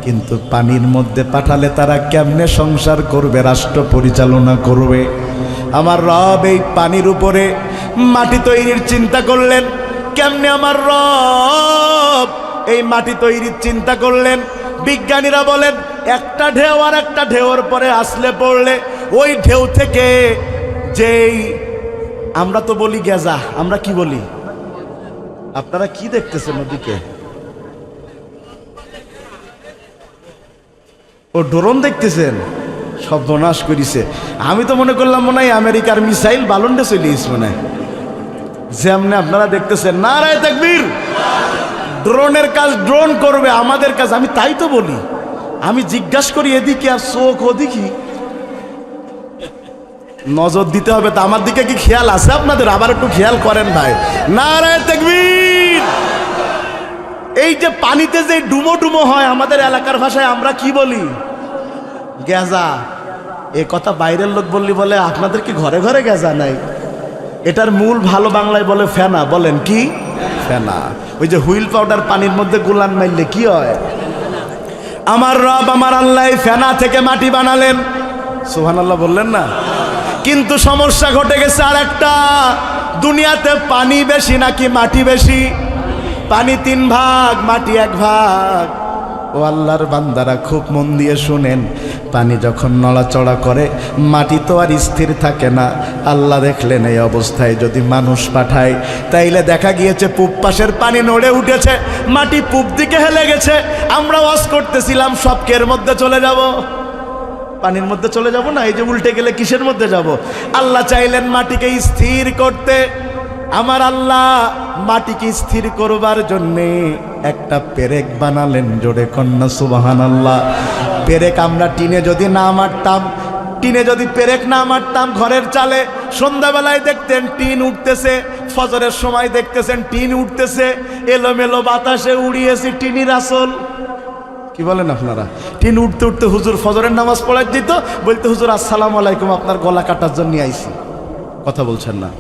কিন্তু পানির মধ্যে পাঠালে তারা কেমনে সংসার করবে, রাষ্ট্র পরিচালনা করবে? আমার রব এই পানির উপরে মাটি তৈরির চিন্তা করলেন। কেমনে আমার রব এই মাটি তৈরির চিন্তা করলেন? বিজ্ঞানীরা বলেন, একটা ঢেউ আর একটা ঢেউর পরে আসলে পড়লে ওই ঢেউ থেকে যেই, আমরা তো বলি গেজা, আমরা কি বলি? আপনারা কি দেখতেছেন ওদিকে? ও ড্রোন দেখতেছেন? সর্বনাশ করিছে। আমি তো মনে করলাম মনে হয় আমেরিকার মিসাইল বালুন্ডে চলে এসে মনে হয়, যেমনি আপনারা দেখতেছেন। নারায়ে তাকবীর। ড্রোনের কাজ ড্রোন করবে, আমাদের কাজ, আমি তাই তো বলি। আমি জিজ্ঞাসা করি এদিকে আর চোখ ওদিকে, নজর দিতে হবে। তো আমার দিকে কি খেয়াল আছে আপনাদের? আবার একটু খেয়াল করেন ভাই। নারায়ে তাকবীর। এই যে পানিতে যে ডুমো ডুমো হয়, আমাদের এলাকার ভাষায় আমরা কি বলি? গেজা। এ কথা বাইরের লোক বললি বলে আপনাদের কি ঘরে ঘরে গেজা নাই? এটার মূল ভালো বাংলায় বলে ফেনা। বলেন কি? ফেনা। ওই যে হুইল পাউডার পানির মধ্যে গুলান মারলে কি হয়? আমার রব, আমার আল্লাহ ফেনা থেকে মাটি বানালেন। সুবহানাল্লাহ বললেন না? কিন্তু সমস্যা ঘটে গেছে আর একটা। দুনিয়াতে পানি বেশি নাকি মাটি বেশি? পানি 3 ভাগ, মাটি 1 ভাগ। ও আল্লাহর বান্দারা, খুব মন দিয়ে শুনেন। পানি যখন নড়াচড়া করে, মাটি তো আর স্থির থাকে না। আল্লাহ দেখলেন এই অবস্থায় যদি মানুষ পাঠায়, তাইলে দেখা গিয়েছে পূব পাশের পানি নড়ে উঠেছে, মাটি পূব দিকে হেলে গেছে। আমরা ওয়াজ করতেছিলাম সবকের মধ্যে চলে যাব, পানির মধ্যে চলে যাব না, এই যে উল্টে গেলে কিসের মধ্যে যাব? আল্লাহ চাইলেন মাটিকে স্থির করতে। আমার আল্লাহ মাটিকে স্থির করবার জন্যে একটা পেরেক বানালেন। জোরে কন্যা সুবহানাল্লাহ। পেরেক আমরা টিনে যদি না মারতাম, টিনে যদি পেরেক না মারতাম, ঘরের চালে সন্ধ্যাবেলায় দেখতেন টিন উঠতেছে, ফজরের সময় দেখতেছেন টিন উঠতেছে, এলোমেলো বাতাসে উড়িয়েছি টিনির আসল। কি বলেন আপনারা? টিন উঠতে উঠতে হুজুর ফজরের নামাজ পড়াই দিত, বলতে হুজুর আসসালামু আলাইকুম, আপনার গলা কাটার জন্য আইছি। কথা বলছেন না?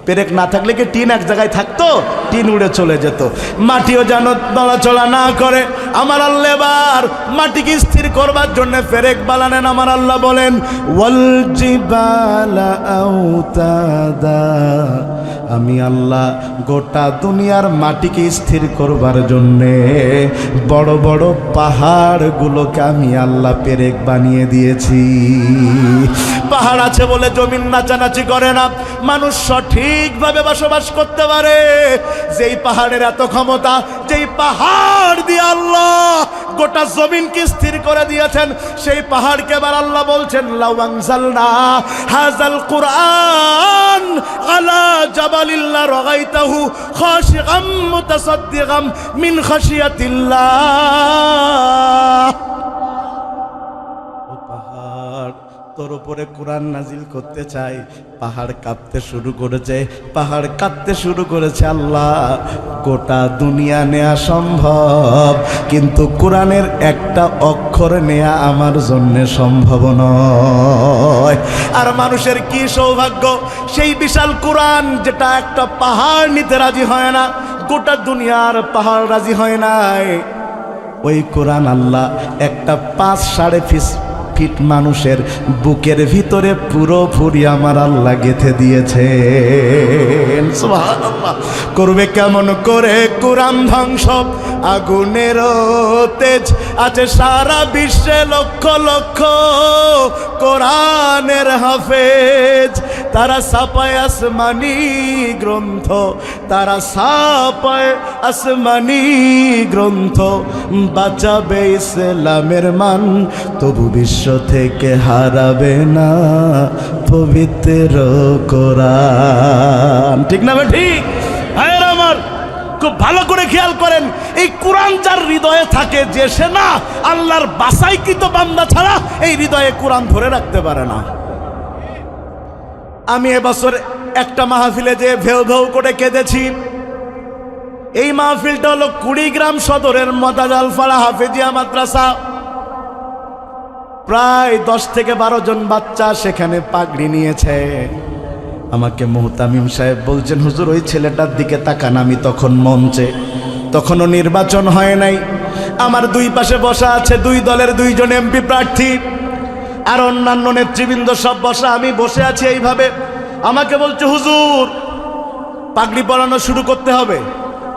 পেরেক না থাকলে কি টিন এক জায়গায় থাকতো? টিন উড়ে চলে যেত। মাটিও যেন নড়াচড়া না করে। আমার আল্লাহ এবার মাটিকে স্থির করবার জন্য পেরেক বানালেন। আমার আল্লাহ বলেন, ওয়াল জিবালা আউতাদা, আমি আল্লাহ গোটা দুনিয়ার মাটিকে স্থির করবার জন্যে বড় বড় পাহাড়গুলোকে আমি আল্লাহ পেরেক বানিয়ে দিয়েছি। পাহাড় আছে বলে জমিন নাচানাচি করে না, মানুষ সঠিকভাবে বসবাস করতে পারে। যেই পাহাড়ের এত ক্ষমতা, যেই পাহাড় দিয়ে আল্লাহ গোটা জমিনকে স্থির করে দিয়েছেন, সেই পাহাড়কে এবার আল্লাহ বলছেন, লাউ আনজালনা হাযাল কুরআন আলা জাবালিন লা রাগাইতাহু খাশিআম মুতাসাদ্দিগাম মিন খাশিয়াতিল্লাহ। তোর উপরে কোরআন নাজিল করতে চাই, পাহাড় কাঁপতে শুরু করেছে, পাহাড় কাঁপতে শুরু করেছে। আল্লাহ, গোটা দুনিয়া নেয়া সম্ভব, কিন্তু কোরআনের একটা অক্ষর নেয়া আমার জন্য সম্ভব নয়। আর মানুষের কি সৌভাগ্য, সেই বিশাল কোরআন যেটা একটা পাহাড় নিতে রাজি হয় না, গোটা দুনিয়ার পাহাড় রাজি হয় নাই, ওই কোরআন আল্লাহ একটা 5-5.5 ফিট মানুষের বুকের ভিতরে পুরোপুরি আমার আল্লাহ গেঁথে দিয়েছে। সুবহানাল্লাহ। করবে কেমন করে কোরআন ধ্বংস? আগুনের তেজ আছে সারা বিশ্বে লক্ষ লক্ষ কোরআনের হাফেজ, তারা ছাপায় আসমানি গ্রন্থ, তারা ছাপায় আসমানি গ্রন্থ, বাঁচাবে ইসলামের মান, তবু বিশ্ব থেকে হারাবে না পবিত্র কোরআন। ঠিক না ঠিক? ভাইয়ের আমার, খুব ভালো করে খেয়াল করেন, এই কোরআন যার হৃদয়ে থাকে, যে সে না আল্লাহর বাছাইকৃত বান্দা ছাড়া এই হৃদয়ে কোরআন ধরে রাখতে পারে না। আমি এবছর একটা মাহফিলে যে ভেউ ভেউ করে কেঁদেছি। এই মাহফিলটা হলো কুড়িগ্রাম সদরের মদাজালপাড়া হাফেজিয়া মাদ্রাসা। প্রায় 10 থেকে 12 জন বাচ্চা সেখানে পাগড়ি নিয়েছে। আমাকে মুহতামিম সাহেব বলছেন, হুজুর ওই ছেলেটার দিকে তাকান। আমি তখন মঞ্চে, তখনও নির্বাচন হয় নাই, আমার দুই পাশে বসা আছে 2 দলের 2 জন এমপি প্রার্থী, আর অন্যান্য নেতৃবৃন্দ সব বসা। আমি বসে আছি এইভাবে। আমাকে বলছে, হুজুর পাগড়ি পরানো শুরু করতে হবে,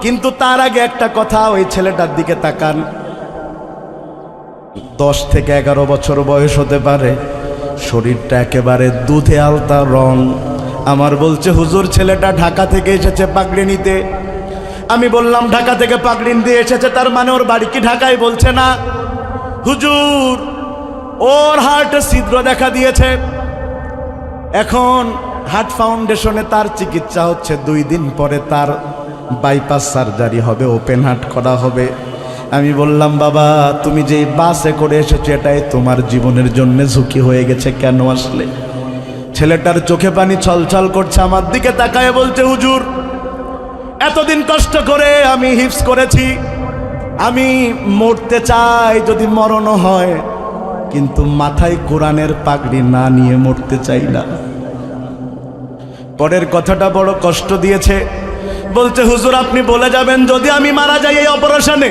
কিন্তু তার আগে একটা কথা, ওই ছেলেটার দিকে তাকান। 10 থেকে 11 বছর বয়স হতে পারে, শরীরটা একেবারে দুধে আলতা রং। আমার বলছে, হুজুর ছেলেটা ঢাকা থেকে এসেছে পাগড়ি নিতে। আমি বললাম, ঢাকা থেকে পাগড়ি নিতে এসেছে তার মানে ওর বাড়ি কি ঢাকায়? বলছে না হুজুর, ওর হার্টে ছিদ্র দেখা দিয়েছে, এখন হার্ট ফাউন্ডেশনে তার চিকিৎসা হচ্ছে, 2 দিন পরে তার বাইপাস সার্জারি হবে, ওপেন হার্ট করা হবে। আমি বললাম, বাবা তুমি যে বাসে করে এসেছো এটাই তোমার জীবনের জন্য ঝুঁকি হয়ে গেছে, কেন আসলে? ছেলেটার চোখে পানি ছলছল করছে, আমার দিকে তাকায় বলছে, হুজুর এতদিন কষ্ট করে আমি হিফজ করেছি, আমি মরতে চাই যদি মরণও হয়, কিন্তু মাথায় কোরআনের পাগড়ি না নিয়ে মরতে চাই না। পরের কথাটা বড় কষ্ট দিয়েছে। বলছে, হুজুর আপনি বলে যাবেন যদি আমি মারা যাই এই অপারেশনে,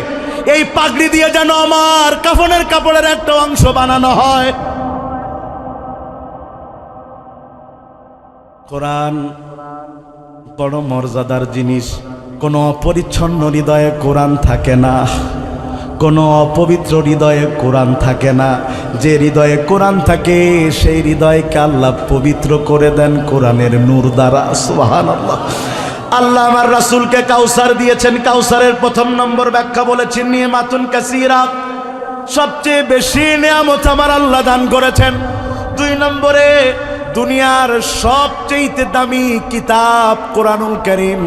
এই পাগড়ি দিয়ে যেন আমার কাফনের কাপড়ের একটা অংশ বানানো হয়। কোরআন বড় মর্যাদার জিনিস। কোনো অপরিচ্ছন্ন হৃদয়ে কোরআন থাকে না, কোনো অপবিত্র হৃদয়ে কোরআন থাকে না। যে হৃদয়ে কোরআন থাকে সেই হৃদয়কে আল্লাহ পবিত্র করে দেন কোরআনের নূর দ্বারা। সুবহানাল্লাহ। আল্লাহ আমার রাসূলকে কাউসার দিয়েছেন। কাউসারের 1 নম্বর ব্যাখ্যা বলেছেন, নিয়ামাতুন কাসীরা, সবচেয়ে বেশি নিয়ামত আমার আল্লাহ দান করেছেন। 2 নম্বরে দুনিয়ার সবচেয়ে দামি কিতাব কোরআনুল কারীম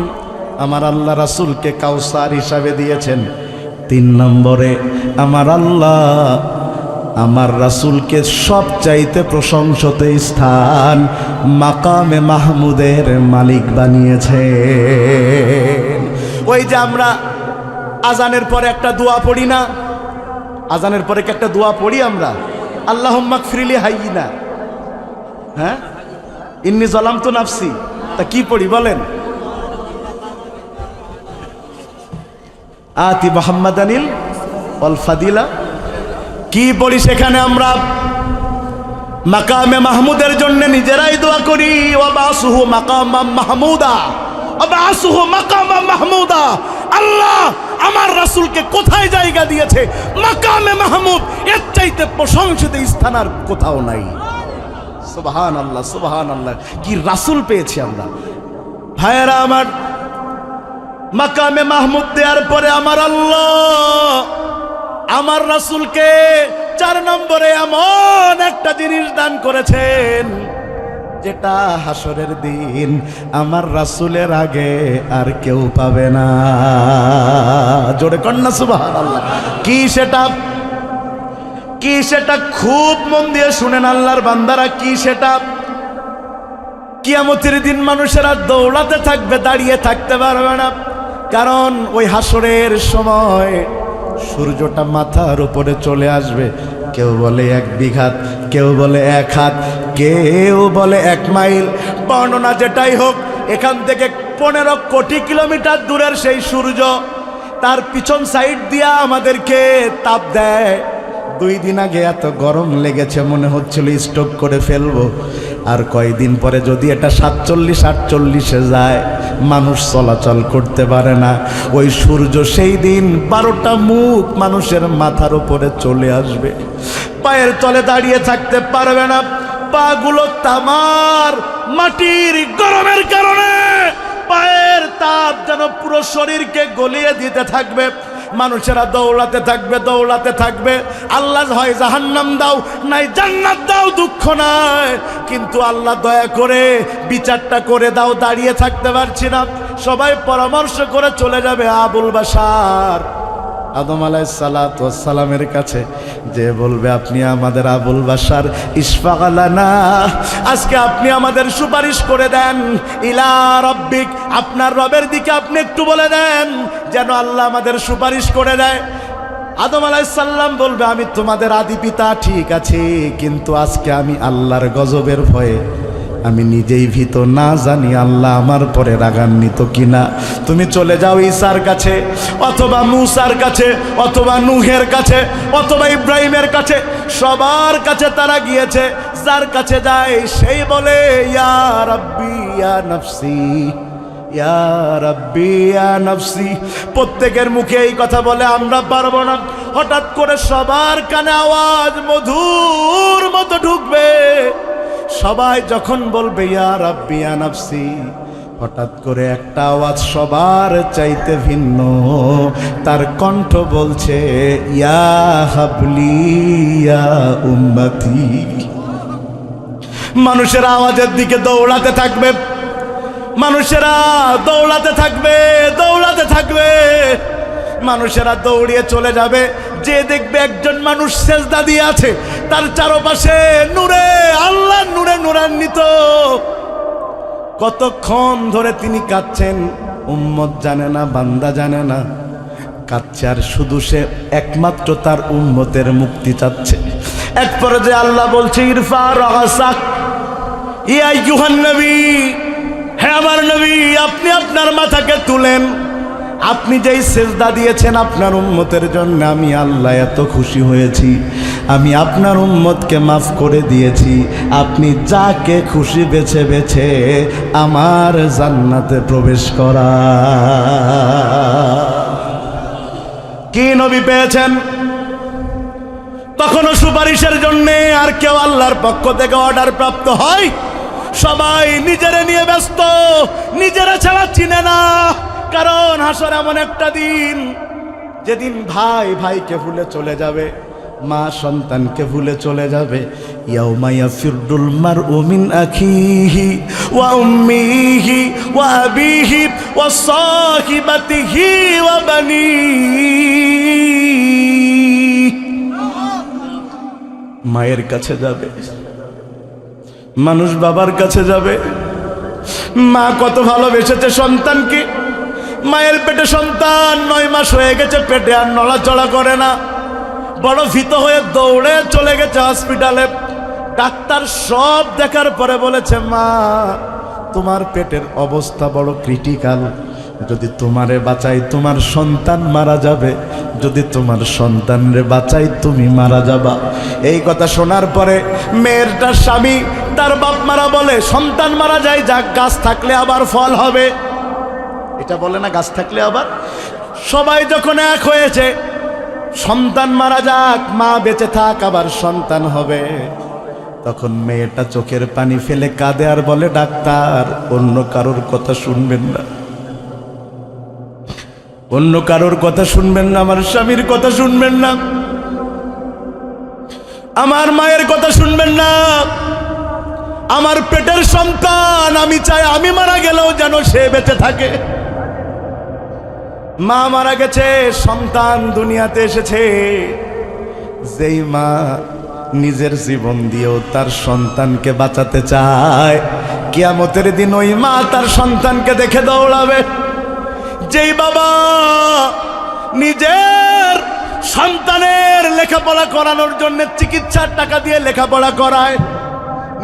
আমার আল্লাহ রাসূলকে কাউসার হিসাবে দিয়েছেন। 3 নম্বরে আমার আল্লাহ আমার রাসূলকে সবচাইতে প্রশংসিত স্থান মাকামে মাহমুদের মালিক বানিয়েছেন। ওই যে আমরা আজানের পরে একটা দোয়া পড়ি না, আজানের পরে একটা দোয়া পড়ি আমরা, আল্লাহুম্মা গফিরলি হাইয়িনা, হ্যাঁ, ইন্নী যালামতু নাফসি। তা কি পড়ি বলেন? আতি মুহাম্মাদানিল ওয়াল ফাদিলা। কি পড়ি সেখানে? আমরা মাকামে মাহমুদের জন্য নিজেরাই দোয়া করি, ওয়াবাসুহু মাকামাম মাহমুদা, ওয়াবাসুহু মাকামাম মাহমুদা। আল্লাহ আমার রাসূলকে কোথায় জায়গা দিয়েছে? মাকামে মাহমুদ। এর চাইতে প্রশংসিত স্থান আর কোথাও নাই। সুবহানাল্লাহ, সুবহানাল্লাহ। কি রাসূল পেয়েছি আমরা। ভাইয়েরা আমার, মাকামে মাহমুদ দেওয়ার পরে আমার আল্লাহ আমার রাসূলকে 4 নম্বরে এমন একটা জিনিস দান করেছেন যেটা হাসরের দিন আমার রাসূলের আগে আর কেউ পাবে না। জোরে কন্যা সুবহানাল্লাহ। কি সেটা? কি সেটা? খুব মন দিয়ে শুনেন আল্লাহর বান্দারা। কি সেটা? কিয়ামতের দিন মানুষেরা দৌড়াতে থাকবে, দাঁড়িয়ে থাকতে পারবে না। কারণ ওই হাসরের সময় সূর্যটা মাথার উপরে চলে আসবে। কেউ বলে 1 বিঘা, কেউ বলে 1 হাত, কেউ বলে 1 মাইল। বর্ণনা যেটাই হোক, এখান থেকে 15 কোটি কিলোমিটার দূরের সেই সূর্য তার পিছন সাইড দিয়া আমাদেরকে তাপ দেয়। 2 দিন আগে এত গরম লেগেছে মনে হচ্ছিল স্ট্রোক করে ফেলবো। আর কয়েকদিন পরে যদি এটা 47-48-এ যায়, মানুষ চলাচল করতে পারে না। ওই সূর্য সেই দিন 12টা মুখ মানুষের মাথার উপরে চলে আসবে, পায়ের তলে দাঁড়িয়ে থাকতে পারবে না। পাগুলো তামার মাটির গরমের কারণে পায়ের তাপ যেন পুরো শরীরকে গলিয়ে দিতে থাকবে। মানুষেরা দৌড়াতে থাকবে, দৌড়াতে থাকবে। আল্লাহ হয় জাহান্নাম দাও, নাই জান্নাত দাও, দুঃখ নাই, কিন্তু আল্লাহ দয়া করে বিচারটা করে দাও। দাঁড়িয়ে থাকতে পারছি না, সবাই পরামর্শ করে চলে যাবে আবুল বাশার আদম আলাইহিস সালামের কাছে, যে বলবে আপনি আমাদের আবুল বাশার ইশফাআলানা, আজকে আপনি আমাদের সুপারিশ করে দেন। ইলা রাব্বিক, আপনার রবের দিকে আপনি একটু বলে দেন যেন আল্লাহ আমাদের সুপারিশ করে দেয়। আদম আলাইহিস সালাম বলবে আমি তোমাদের আদি পিতা, ঠিক আছে, কিন্তু আজকে আমি আল্লাহর গজবের ভয়ে আমি নিজেই ভীত, না জানি আল্লাহ আমার পরে রাগান্বিত কিনা। তুমি চলে যাও ঈসার কাছে, অথবা মূসার কাছে, অথবা নূহের কাছে, অথবা ইব্রাহিমের কাছে, সবার কাছে তারা গিয়েছে। যার কাছে যায় সেই বলে ইয়া রাব্বি ইয়া নাফসি, ইয়া রাব্বি ইয়া নাফসি। প্রত্যেকের মুখে এই কথা বলে, আমরা পারবো না। হঠাৎ করে সবার কানে আওয়াজ মধুর মতো ঢুকবে। সবাই যখন বলবে ইয়া রাব্বি ইয়া নাফসি, হঠাৎ করে একটা আওয়াজ সবার চাইতে ভিন্ন, তার কণ্ঠ বলছে ইয়া হাবলি ইয়া উম্মতি। মানুষের আওয়াজের দিকে দৌড়াতে থাকবে, মানুষেরা দৌড়াতে থাকবে, দৌড়াতে থাকবে। মানুষেরা দৌড়িয়ে চলে যাবে, যে দেখবে একজন মানুষ সেজদা দিয়ে আছে, তার চারপাশে নূরে, আল্লাহ নূরে নূরান্বিত। কতক্ষণ ধরে তিনি কাঁদছেন, উম্মত জানে না, বান্দা জানে না, কাঁদছে আর শুধু সে একমাত্র তার উম্মতের মুক্তি চাচ্ছে। এক পর্যায়ে আল্লাহ বলছে ইরফা রাসাক ইয়া আইয়ুহান নবী, হে আমার নবী, আপনি আপনার মাথাকে তুলেন। আপনি যেই সেজদা দিয়েছেন আপনার উম্মতের জন্য, আমি আল্লাহ এত খুশি হয়েছি, আমি আপনার উম্মতকে মাফ করে দিয়েছি। আপনি যাকে খুশি বেছে বেছে আমার জান্নাতে প্রবেশ করা। কি নবী পেয়েছেন? তখনও সুপারিশের জন্য আর কেউ আল্লাহর পক্ষ থেকে অর্ডার প্রাপ্ত হয়? সবাই নিজেরা নিয়ে ব্যস্ত, নিজেরা ছাড়া চিনে না। কারণ হাসর এমন একটা দিন, যেদিন ভাই ভাইকে ভুলে চলে যাবে, মা সন্তানকে ভুলে চলে যাবে। ইয়াউমা ইয়াফিরুল মারউ মিন আখিহি ওয়া উম্মিহি ওয়া আবিহি ওয়া সাহিবাতিহি ওয়া বানিহি। মায়ের কাছে যাবে মানুষ, বাবার কাছে যাবে। মা কত ভালোবেসেছে সন্তানকে, মায়ের পেটে সন্তান 9 মাস হয়ে গেছে, পেটে আর নড়াচড়া করে না, বড় ভীত হয়ে দৌড়ে চলে গেছে হসপিটালে। ডাক্তার সব দেখার পরে বলেছে মা তোমার পেটের অবস্থা বড় ক্রিটিক্যাল, যদি তোমারে বাঁচাই তোমার সন্তান মারা যাবে, যদি তোমার সন্তানরে বাঁচাই তুমি মারা যাবা। এই কথা শোনার পরে মেয়েরটার স্বামী, তার বাপ মারা বলে সন্তান মারা যায় যাক, গাছ থাকলে আবার ফল হবে। এটা বলে না গাছ থাকলে আবার। সবাই যখন এক হয়েছে, সন্তান মারা যাক, মা বেঁচে থাক, আবার সন্তান হবে, তখন মেয়েটা চোখের পানি ফেলে কাঁদে আর বলে ডাক্তার অন্য কারোর কথা শুনবেন না, অন্য কারোর কথা শুনবেন না, আমার স্বামীর কথা শুনবেন না, আমার মায়ের কথা শুনবেন না, আমার পেটের সন্তান আমি চাই আমি মারা গেলেও যেন সে বেঁচে থাকে। মা মারা গেছে, সন্তান দুনিয়াতে এসেছে। যেই মা নিজের জীবন দিয়েও তার সন্তানকে বাঁচাতে চায়, কিয়ামতের দিন ওই মা তার সন্তানকে দেখে দৌড়াবে। যেই বাবা নিজের সন্তানের লেখাপড়া করানোর জন্য চিকিৎসার টাকা দিয়ে লেখাপড়া করায়,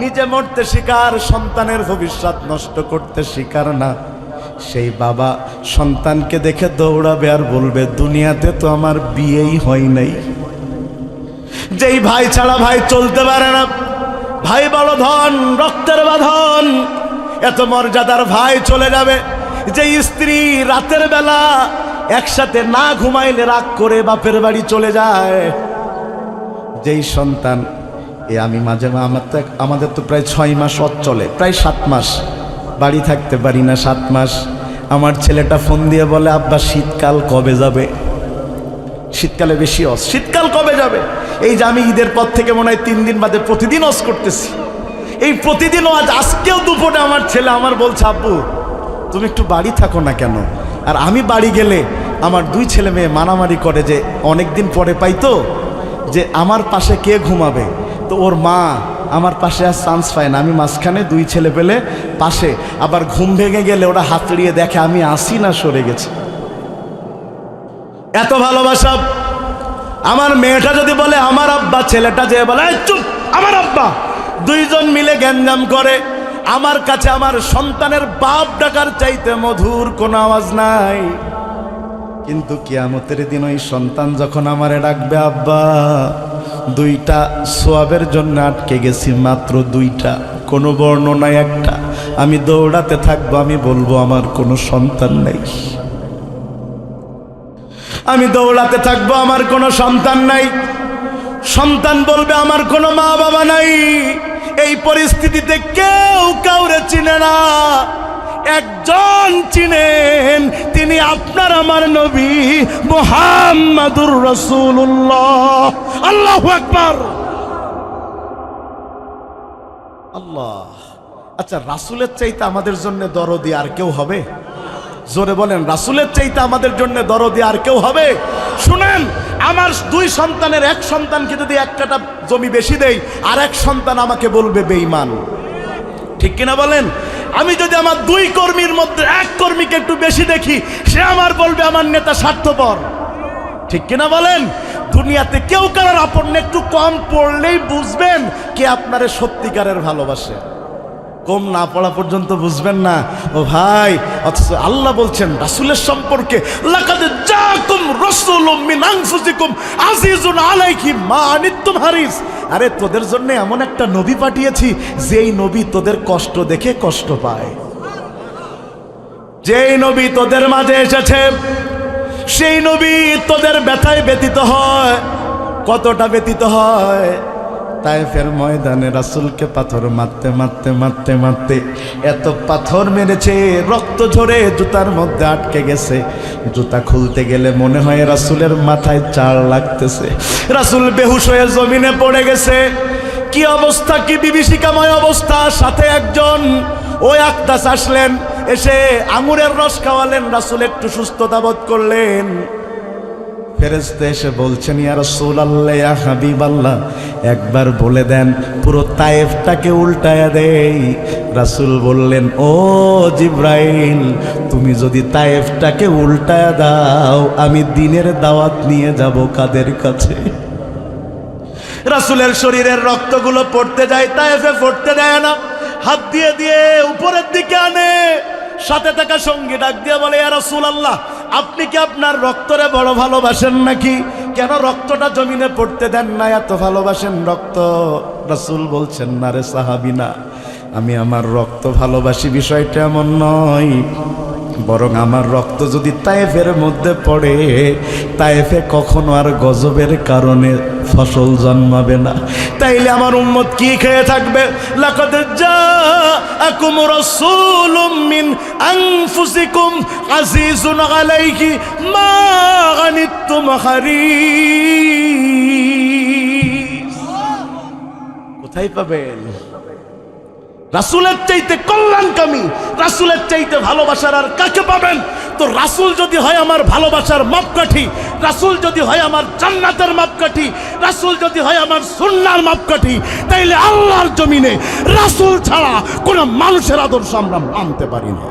নিজে মরতে শিকার, সন্তানের ভবিষ্যৎ নষ্ট করতে শিকার না, সেই বাবা সন্তানকে দেখে দৌড়াবে আর বলবে দুনিয়াতে তো আমার বিয়েই হয় নাই। যেই ভাই ছাড়া ভাই চলতে পারে না, ভাই বড় ধন, রক্তের বাঁধন, এত মর্যাদার ভাই চলে যাবে। যেই স্ত্রী রাতের বেলা একসাথে না ঘুমাইলে রাগ করে বাপের বাড়ি চলে যায়, যেই সন্তান আমি মাঝে আমাদের তো প্রায় 6 মাস চলে, প্রায় 7 মাস বাড়ি থাকতে পারি না। 7 মাস আমার ছেলেটা ফোন দিয়ে বলে, আব্বা শীতকাল কবে যাবে? শীতকালে বেশি শীতকাল কবে যাবে? এই যে আমি ঈদের পর থেকে মনে হয় 3 দিন বাদে প্রতিদিন করতেছি। এই প্রতিদিনও আজকেও দুপুরে আমার ছেলে আমার বলছে, আব্বু তুমি একটু বাড়ি থাকো না কেন? আর আমি বাড়ি গেলে আমার 2 ছেলে মেয়ে মারামারি করে যে অনেক দিন পরে পাইতো যে আমার পাশে কে ঘুমাবে। তো ওর মা আমার পাশে আর চান্স পায় না, আমি মাঝখানে 2 ছেলে পেলে পাশে। আবার ঘুম ভেঙে গেলে ওরা হাতড়িয়ে দেখে আমি আসি না সরে গেছি। এত ভালোবাসা। আমার মেয়েটা যদি বলে আমার আব্বা, ছেলেটা যে বলে চুপ আমার আব্বা, 2 জন মিলে গ্যাঞ্জাম করে। আমার কাছে আমার সন্তানের বাপ ডাকার চাইতে মধুর কোনো আওয়াজ নাই। কিন্তু কিয়ামতের দিন ওই সন্তান যখন আমারে ডাকবে, আব্বা 2টা সোয়াবের জন্য আটকে গেছি, মাত্র 2টা, কোনো বর্ণনায় একটা, আমি দৌড়াতে থাকবো, আমি বলবো আমার কোনো সন্তান নেই। আমি দৌড়াতে থাকবো, আমার কোনো সন্তান নাই। সন্তান বলবে আমার কোনো মা বাবা নাই। এই পরিস্থিতিতে কেউ কাউরে চিনে না, একজন চিনেন, তিনি আপনার আমার নবী মুহাম্মাদুর রাসূলুল্লাহ। আল্লাহু আকবার, আল্লাহ। আচ্ছা, রাসূলের চাইতে আমাদের জন্য দরদি আর কেউ হবে? জোরে বলেন, রাসূলের চাইতে আমাদের জন্য দরদি আর কেউ হবে? শুনেন, আমার 2 সন্তানের এক সন্তানকে যদি 1 কাঠা জমি বেশি দেই, আর এক সন্তান আমাকে বলবে বেঈমান। ঠিক কিনা বলেন? আমি যদি আমার 2 কর্মীর মধ্যে 1 কর্মীকে একটু বেশি দেখি, সে আমার বলবে আমার নেতা স্বার্থপর। ঠিক কিনা বলেন? দুনিয়াতে কেউ কারোর আপন একটু কম পড়লেই বুঝবেন কে আপনারে সত্যিকারের ভালোবাসে। কম না পড়া পর্যন্ত বুঝবেন না ও ভাই। অথচ আল্লাহ বলছেন রাসূলের সম্পর্কে, লাকাদ জাআকুম রাসূলুম মিন আনফুসিকুম আজিজুন আলাইহি মা আনিতুম হারিস। আরে তোদের জন্য এমন একটা নবী পাঠিয়েছি, যেই নবী তোদের কষ্ট দেখে কষ্ট পায়। যেই নবী তোদের মাঝে এসেছে, সেই নবী তোদের ব্যথায় ব্যতীত হয়। কতটা ব্যতীত হয়? তায়েফের ময়দানে রাসূলকে পাথর মারতে মারতে মারতে মারতে এত পাথর মেরেছে, রক্ত ঝরে জুতার মধ্যে আটকে গেছে। জুতা খুলতে গেলে মনে হয় রাসূলের মাথায় চাড় লাগতেছে। রাসূল বেহুশ হয়ে জমিনে পড়ে গেছে। কি অবস্থা, কি বিভীষিকাময় অবস্থা। সাথে একজন ওই আকদাস আসলেন, এসে আঙুরের রস খাওয়ালেন। রাসূল একটু সুস্থতা বোধ করলেন। ফেরেশতা এসে বলছেন, ইয়া রাসূলুল্লাহ, ইয়া হাবিবাল্লাহ, একবার বলে দেন পুরো তায়েফটাকে উল্টায়া দেই। রাসূল বললেন, ও জিবরাইল, তুমি যদি তায়েফটাকে উল্টায়া দাও, আমি দ্বীনের দাওয়াত নিয়ে যাব কাদের কাছে? রাসূলের শরীরের রক্তগুলো পড়তে যায়, তায়েফে পড়তে দেয় না। হাত দিয়ে দিয়ে উপরের দিকে আনে। সাথে থাকা সঙ্গী ডাক দিয়ে বলে, ইয়া রাসূলুল্লাহ, আপনি কি আপনার রক্তরে বড় ভালোবাসেন নাকি? কেন রক্তটা জমিনে পড়তে দেন না? এত ভালোবাসেন রক্ত? রাসূল বলছেন, না রে সাহাবী, না, আমি আমার রক্ত ভালোবাসি বিষয়টা এমন নয়, বরং আমার রক্ত যদি তায়েফের মধ্যে পড়ে, তায়েফে কখনো আর গজবের কারণে ফসল জন্মাবে না। তাইলে আমার উম্মত কি খেয়ে থাকবে? লাকাদ জাআকুম রাসূলুম মিন আনফুসিকুম আজিজুন আলাইহি মা আনিতুম হারিস। কোথায় পাবেন? রাসূলের চাইতে কল্যাণকামী, রাসূলের চাইতে ভালোবাসার আর কাকে পাবেন? তো রাসূল যদি হয় আমার ভালোবাসার মাপকাঠি, রাসূল যদি হয় আমার জান্নাতের মাপকাঠি, রাসূল যদি হয় আমার সুন্নাহর মাপকাঠি, তাইলে আল্লাহর জমিনে রাসূল ছাড়া কোনো মানুষের আদর্শ আমরা মানতে পারি না।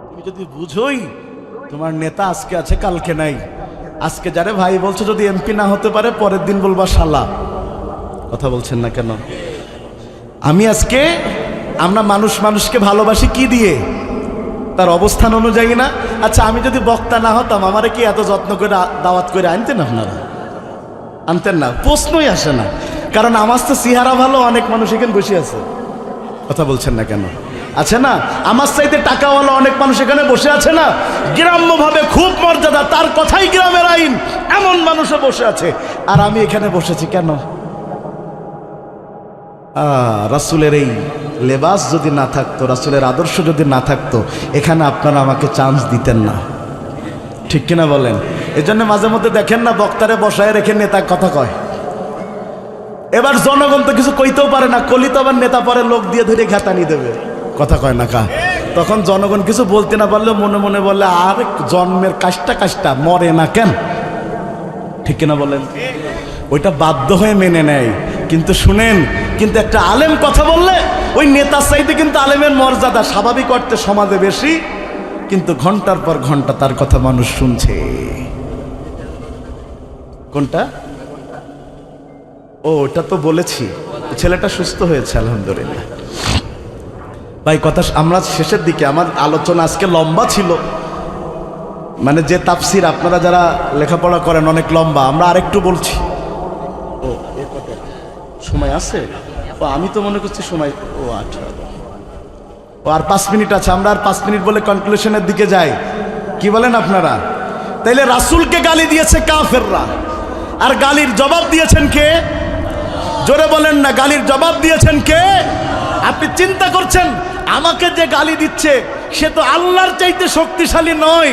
তুমি যদি বুঝোই তোমার নেতা আজকে আছে কালকে নাই, আজকে যারে ভাই বলছো যদি এমপি না হতে পারে, পরের দিন বলবা শালা। কথা বলছেন না কেন? আমি আজকে, আমরা মানুষকে ভালোবাসি কি দিয়ে? তার অবস্থান অনুযায়ী না? আচ্ছা, আমি যদি বক্তা না হতাম, আমারে কি এত যত্ন করে দাওয়াত করে আনতেন আপনারা? আনতেন না, প্রশ্নই আসে না। কারণ আমার তো চেহারা ভালো, অনেক মানুষ এখানে বসে আছে। কথা বলছেন না কেন? আছে না? আমার চাইতে টাকাওয়ালা অনেক মানুষ এখানে বসে আছে না? গ্রাম্যভাবে খুব মর্যাদা, তার কথাই গ্রামের আইন, এমন মানুষও বসে আছে। আর আমি এখানে বসেছি কেন? রাসূলের এই লেবাস যদি না থাকতো, রাসূলের আদর্শ যদি না থাকতো, এখানে আপনারা আমাকে চান্স দিতেন না, ঠিক কিনা বলেন? এই জন্য মাঝে মধ্যে দেখেন না, বক্তারে বসায় রেখে নেতা কথা কয়। এবার জনগণ তো কিছু কইতেও পারে না, কলি তো আবার নেতা পরে লোক দিয়ে ধরে ঘাতানি দেবে, কথা কয় না কা। তখন জনগণ কিছু বলতে না পারলেও মনে মনে বলে, আর জন্মের কাজটা মরে না কেন, ঠিক কিনা বলেন? ওইটা বাধ্য হয়ে মেনে নেয়। কিন্তু শুনেন, কিন্তু একটা আলেম কথা বললে ওই নেতার চাইতে কিন্তু আলেমের মর্যাদা স্বাভাবিক অর্থে সমাজে বেশি, কিন্তু ঘন্টার পর ঘন্টা তার কথা মানুষ শুনছে। কোনটা? ও ওটা তো বলেছি, ছেলেটা সুস্থ হয়েছে আলহামদুলিল্লাহ। ভাই কথা আমরা শেষের দিকে, আমার আলোচনা আজকে লম্বা ছিল, মানে যে তাফসির আপনারা যারা লেখাপড়া করেন অনেক লম্বা, আমরা আরেকটু বলছি। ও সময় আছে? ও আমি তো মনে করছি সময়, ও আচ্ছা, ও আর 5 মিনিট আছে, আমরা আর 5 মিনিট বলে কনক্লুশনের দিকে যাই, কি বলেন আপনারা? তাইলে রাসূলকে গালি দিয়েছে কাফেররা, আর গালির জবাব দিয়েছেন কে? জোরে বলেন না, গালির জবাব দিয়েছেন কে? আপনি চিন্তা করছেন আমাকে যে গালি দিচ্ছে সে তো আল্লাহর চাইতে শক্তিশালী নয়,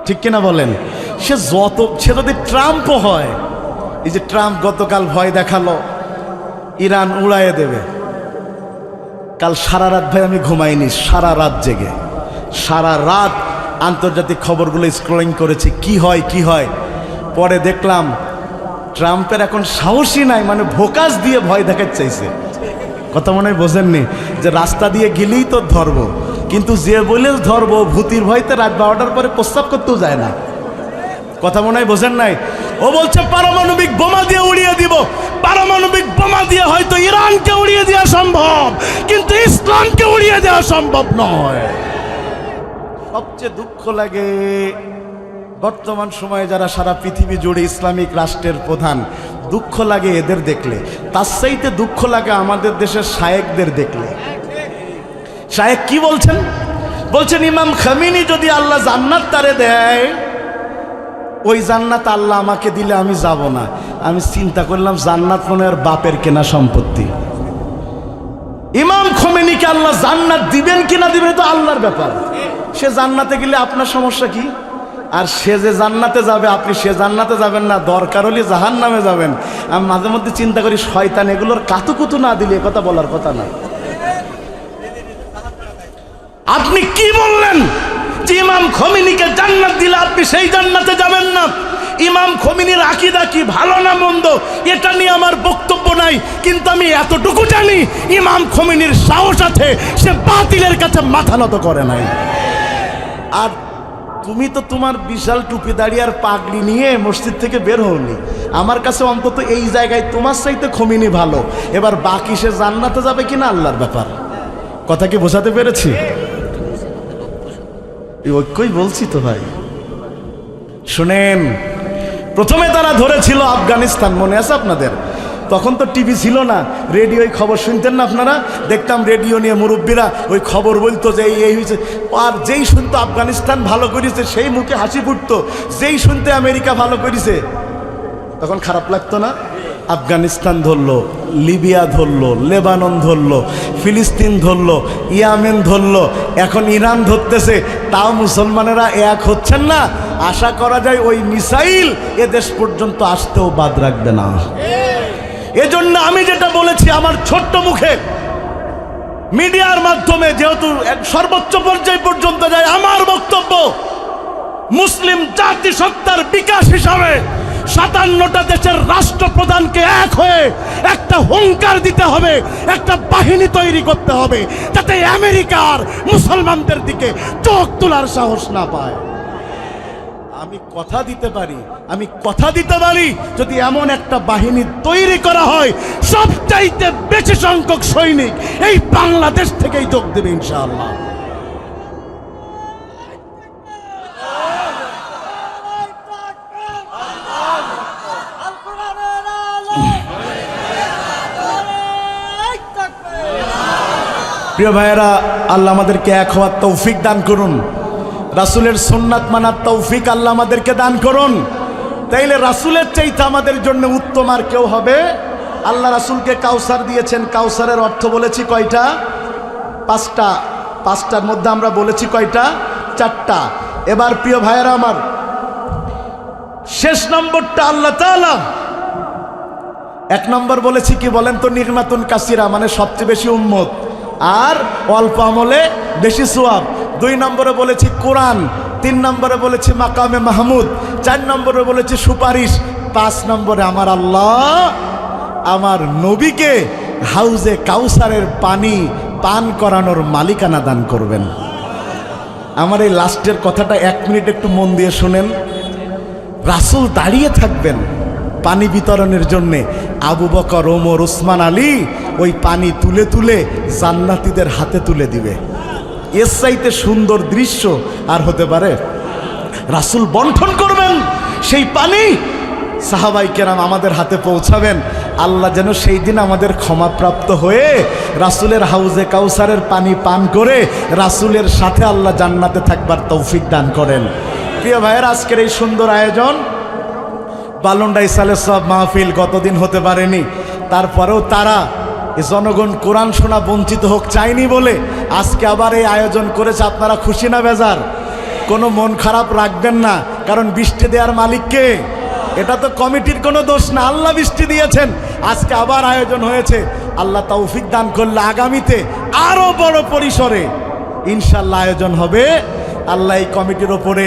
ঠিক কিনা বলেন? সে যদি ট্রাম্পও হয়, এই যে ট্রাম্প গতকাল ভয় দেখালো ইরান উড়াইয়ে দেবে, কাল সারা রাত ভাই আমি ঘুমাইনি, সারা রাত জেগে সারা রাত আন্তর্জাতিক খবরগুলো স্ক্রলিং করেছি, কি হয়। পরে দেখলাম ট্রাম্পের এখন সাহসই নাই, মানে ভোকাস দিয়ে ভয় দেখাতে চাইছে। কথা মনে হয় বোঝেননি, যে রাস্তা দিয়ে গেলেই তো ধরবো, কিন্তু যে বলে ধরবো ভূতির ভয়তে রাত 12টার পরে প্রস্তাব করতেও যায় না। কথা মনে হয় বোঝেন নাই। ও বলছে পারমাণবিক বোমা দিয়ে উড়িয়ে দিব। পারমাণবিক বোমা দিয়ে হয়তো ইরানকে উড়িয়ে দেওয়া সম্ভব, কিন্তু ইসলামকে উড়িয়ে দেওয়া সম্ভব নয়। সবচেয়ে দুঃখ লাগে বর্তমান সময়ে যারা সারা পৃথিবী জুড়ে ইসলামিক রাষ্ট্রের প্রধান, দুঃখ লাগে এদের দেখলে। তার চাইতে দুঃখ লাগে আমাদের দেশের শায়েকদের দেখলে। শায়েক কি বলছেন? বলছেন ইমাম খামেনি যদি আল্লাহ জান্নাত তারে দেয়, ওই জান্নাত আল্লাহ আমাকে দিলে আমি যাব না। আমি চিন্তা করলাম জান্নাত মনে হয় বাপের কেনা সম্পত্তি। ইমাম খোমেনিকে আল্লাহ জান্নাত দিবেন কিনা দিবেন তো আল্লাহর ব্যাপার। সে জান্নাতে গেলে আপনার সমস্যা কি? আর সে যে জান্নাতে যাবে, আপনি সে জান্নাতে যাবেন না, দরকার হলে জাহান্নামে যাবেন। আমি মাঝে মধ্যে চিন্তা করি শয়তান এগুলোর কাতুকুতু না দিলে এ কথা বলার কথা না। আপনি কি বললেন যে ইমাম খোমেনিকে জান্নাত দিলে আপনি সেই জান্নাতে যাবেন না? ইমাম খোমেনির আকীদা কি ভালো না মন্দ এটা নিয়ে আমার বক্তব্য নাই, কিন্তু আমি এতটুকু জানি ইমাম খোমেনির সাহস আছে, সে বাতিলের কাছে মাথা নত করে নাই। আর তুমি তো তোমার বিশাল টুপি দাড়ি আর পাগড়ি নিয়ে মসজিদ থেকে বের হওনি। আমার কাছে অন্তত এই জায়গায় তোমার চাইতে খোমেনি ভালো। এবার বাকি সে জান্নাতে যাবে কিনা আল্লাহর ব্যাপার। কথা কি বোঝাতে পেরেছি? ঐক্যই বলছি তো ভাই। শুনেন, প্রথমে তারা ধরেছিল আফগানিস্তান, মনে আছে আপনাদের? তখন তো টিভি ছিল না, রেডিওয় খবর শুনতেন না আপনারা? দেখতাম রেডিও নিয়ে মুরব্বীরা ওই খবর বলতো যে এই হয়েছে। আর যেই শুনতো আফগানিস্তান ভালো করেছে সেই মুখে হাসি ফুটতো, যেই শুনতে আমেরিকা ভালো করেছে তখন খারাপ লাগতো না? আফগানিস্তান ধরলো, লিবিয়া ধরলো, লেবানন ধরলো, ফিলিস্তিন ধরলো, ইয়ামেন ধরলো, এখন ইরান ধরতেছে। তাও মুসলমানেরা এক হচ্ছেন না। আশা করা যায় ওই মিসাইল এদেশ পর্যন্ত আসতেও বাদ রাখবে না। এজন্য আমি যেটা বলেছি আমার ছোট্ট মুখে মিডিয়ার মাধ্যমে, যেহেতু সর্বোচ্চ পর্যায় পর্যন্ত যায়, আমার বক্তব্য মুসলিম জাতিসত্তার বিকাশ হিসাবে 57টা দেশের রাষ্ট্রপ্রধানকে এক হয়ে একটা হুঙ্কার দিতে হবে, একটা বাহিনী তৈরি করতে হবে, যাতে আমেরিকার মুসলমানদের দিকে চোখ তোলার সাহস না পায়। আমি কথা দিতে পারি যদি এমন একটা বাহিনী তৈরি করা হয়, সবচাইতে বেশি সংখ্যক সৈনিক এই বাংলাদেশ থেকেই যোগ দেবে ইনশাআল্লাহ। প্রিয় ভাইয়েরা, আল্লাহ আমাদেরকে এক হওয়ার তৌফিক দান করুন। রাসূলের সুন্নাত মানার তৌফিক আল্লাহ আমাদেরকে দান করুন। তাইলে রাসূলের চাইতে আমাদের জন্য উত্তম আর কেউ হবে আল্লাহ রাসূলকে কাউসার দিয়েছেন। কাউসারের অর্থ বলেছি কয়টা? পাঁচটা। পাঁচটার মধ্যে আমরা বলেছি কয়টা? চারটা। এবার প্রিয় ভাইয়েরা আমার, শেষ নম্বরটা আল্লাহ তাআলা এক নম্বর বলেছি কি বলেন তো? নিগমাতুন কাসিরা, মানে সবচেয়ে বেশি উম্মত আর অল্প আমলে বেশি সওয়াব। 2 নম্বরে বলেছি কোরআন, 3 নম্বরে বলেছি মাকামে মাহমুদ, 4 নম্বরে বলেছি সুপারিশ, 5 নম্বরে আমার আল্লাহ আমার নবীকে হাউজে কাউসারের পানি পান করানোর মালিকানা দান করবেন। আমার এই লাস্টের কথাটা 1 মিনিট একটু মন দিয়ে শুনেন। রাসূল দাঁড়িয়ে থাকবেন পানি বিতরণের জন্যে, আবু বকর, ওমর, উসমান, আলী ওই পানি তুলে তুলে জান্নাতীদের হাতে তুলে দিবে। এর চাইতে সুন্দর দৃশ্য আর হতে পারে? রাসূল বন্টন করবেন সেই পানি, সাহাবাই কেরাম আমাদের হাতে পৌঁছাবেন। আল্লাহ যেন সেই দিন আমাদের ক্ষমাপ্রাপ্ত হয়ে রাসূলের হাউজে কাউসারের পানি পান করে রাসূলের সাথে আল্লাহ জান্নাতে থাকবার তৌফিক দান করেন। প্রিয় ভাইয়ের, আজকের এই সুন্দর আয়োজন, বালুন্ডা ইসালে সব মাহফিল গতদিন হতে পারেনি, তারপরেও তারা জনগণ কোরআন শোনা বঞ্চিত হোক চাইনি বলে আজকে আবার এই আয়োজন করেছে। আপনারা খুশি না বেজার? কোনো মন খারাপ রাখবেন না, কারণ বৃষ্টি দেওয়ার মালিক কে? এটা তো কমিটির কোনো দোষ না, আল্লাহ বৃষ্টি দিয়েছেন। আজকে আবার আয়োজন হয়েছে, আল্লাহ তৌফিক দান করলে আগামীতে আরো বড় পরিসরে ইনশাল্লাহ আয়োজন হবে। আল্লাহ এই কমিটির ওপরে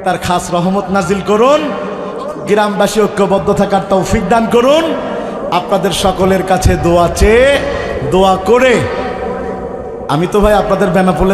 তার খাস রহমত নাজিল করুন, গ্রামবাসী ঐক্যবদ্ধ থাকার তৌফিক দান করুন। আপনাদের সকলের কাছে দোয়া চেয়ে দোয়া করে, আমি তো ভাই আপনাদের বেনাপোলে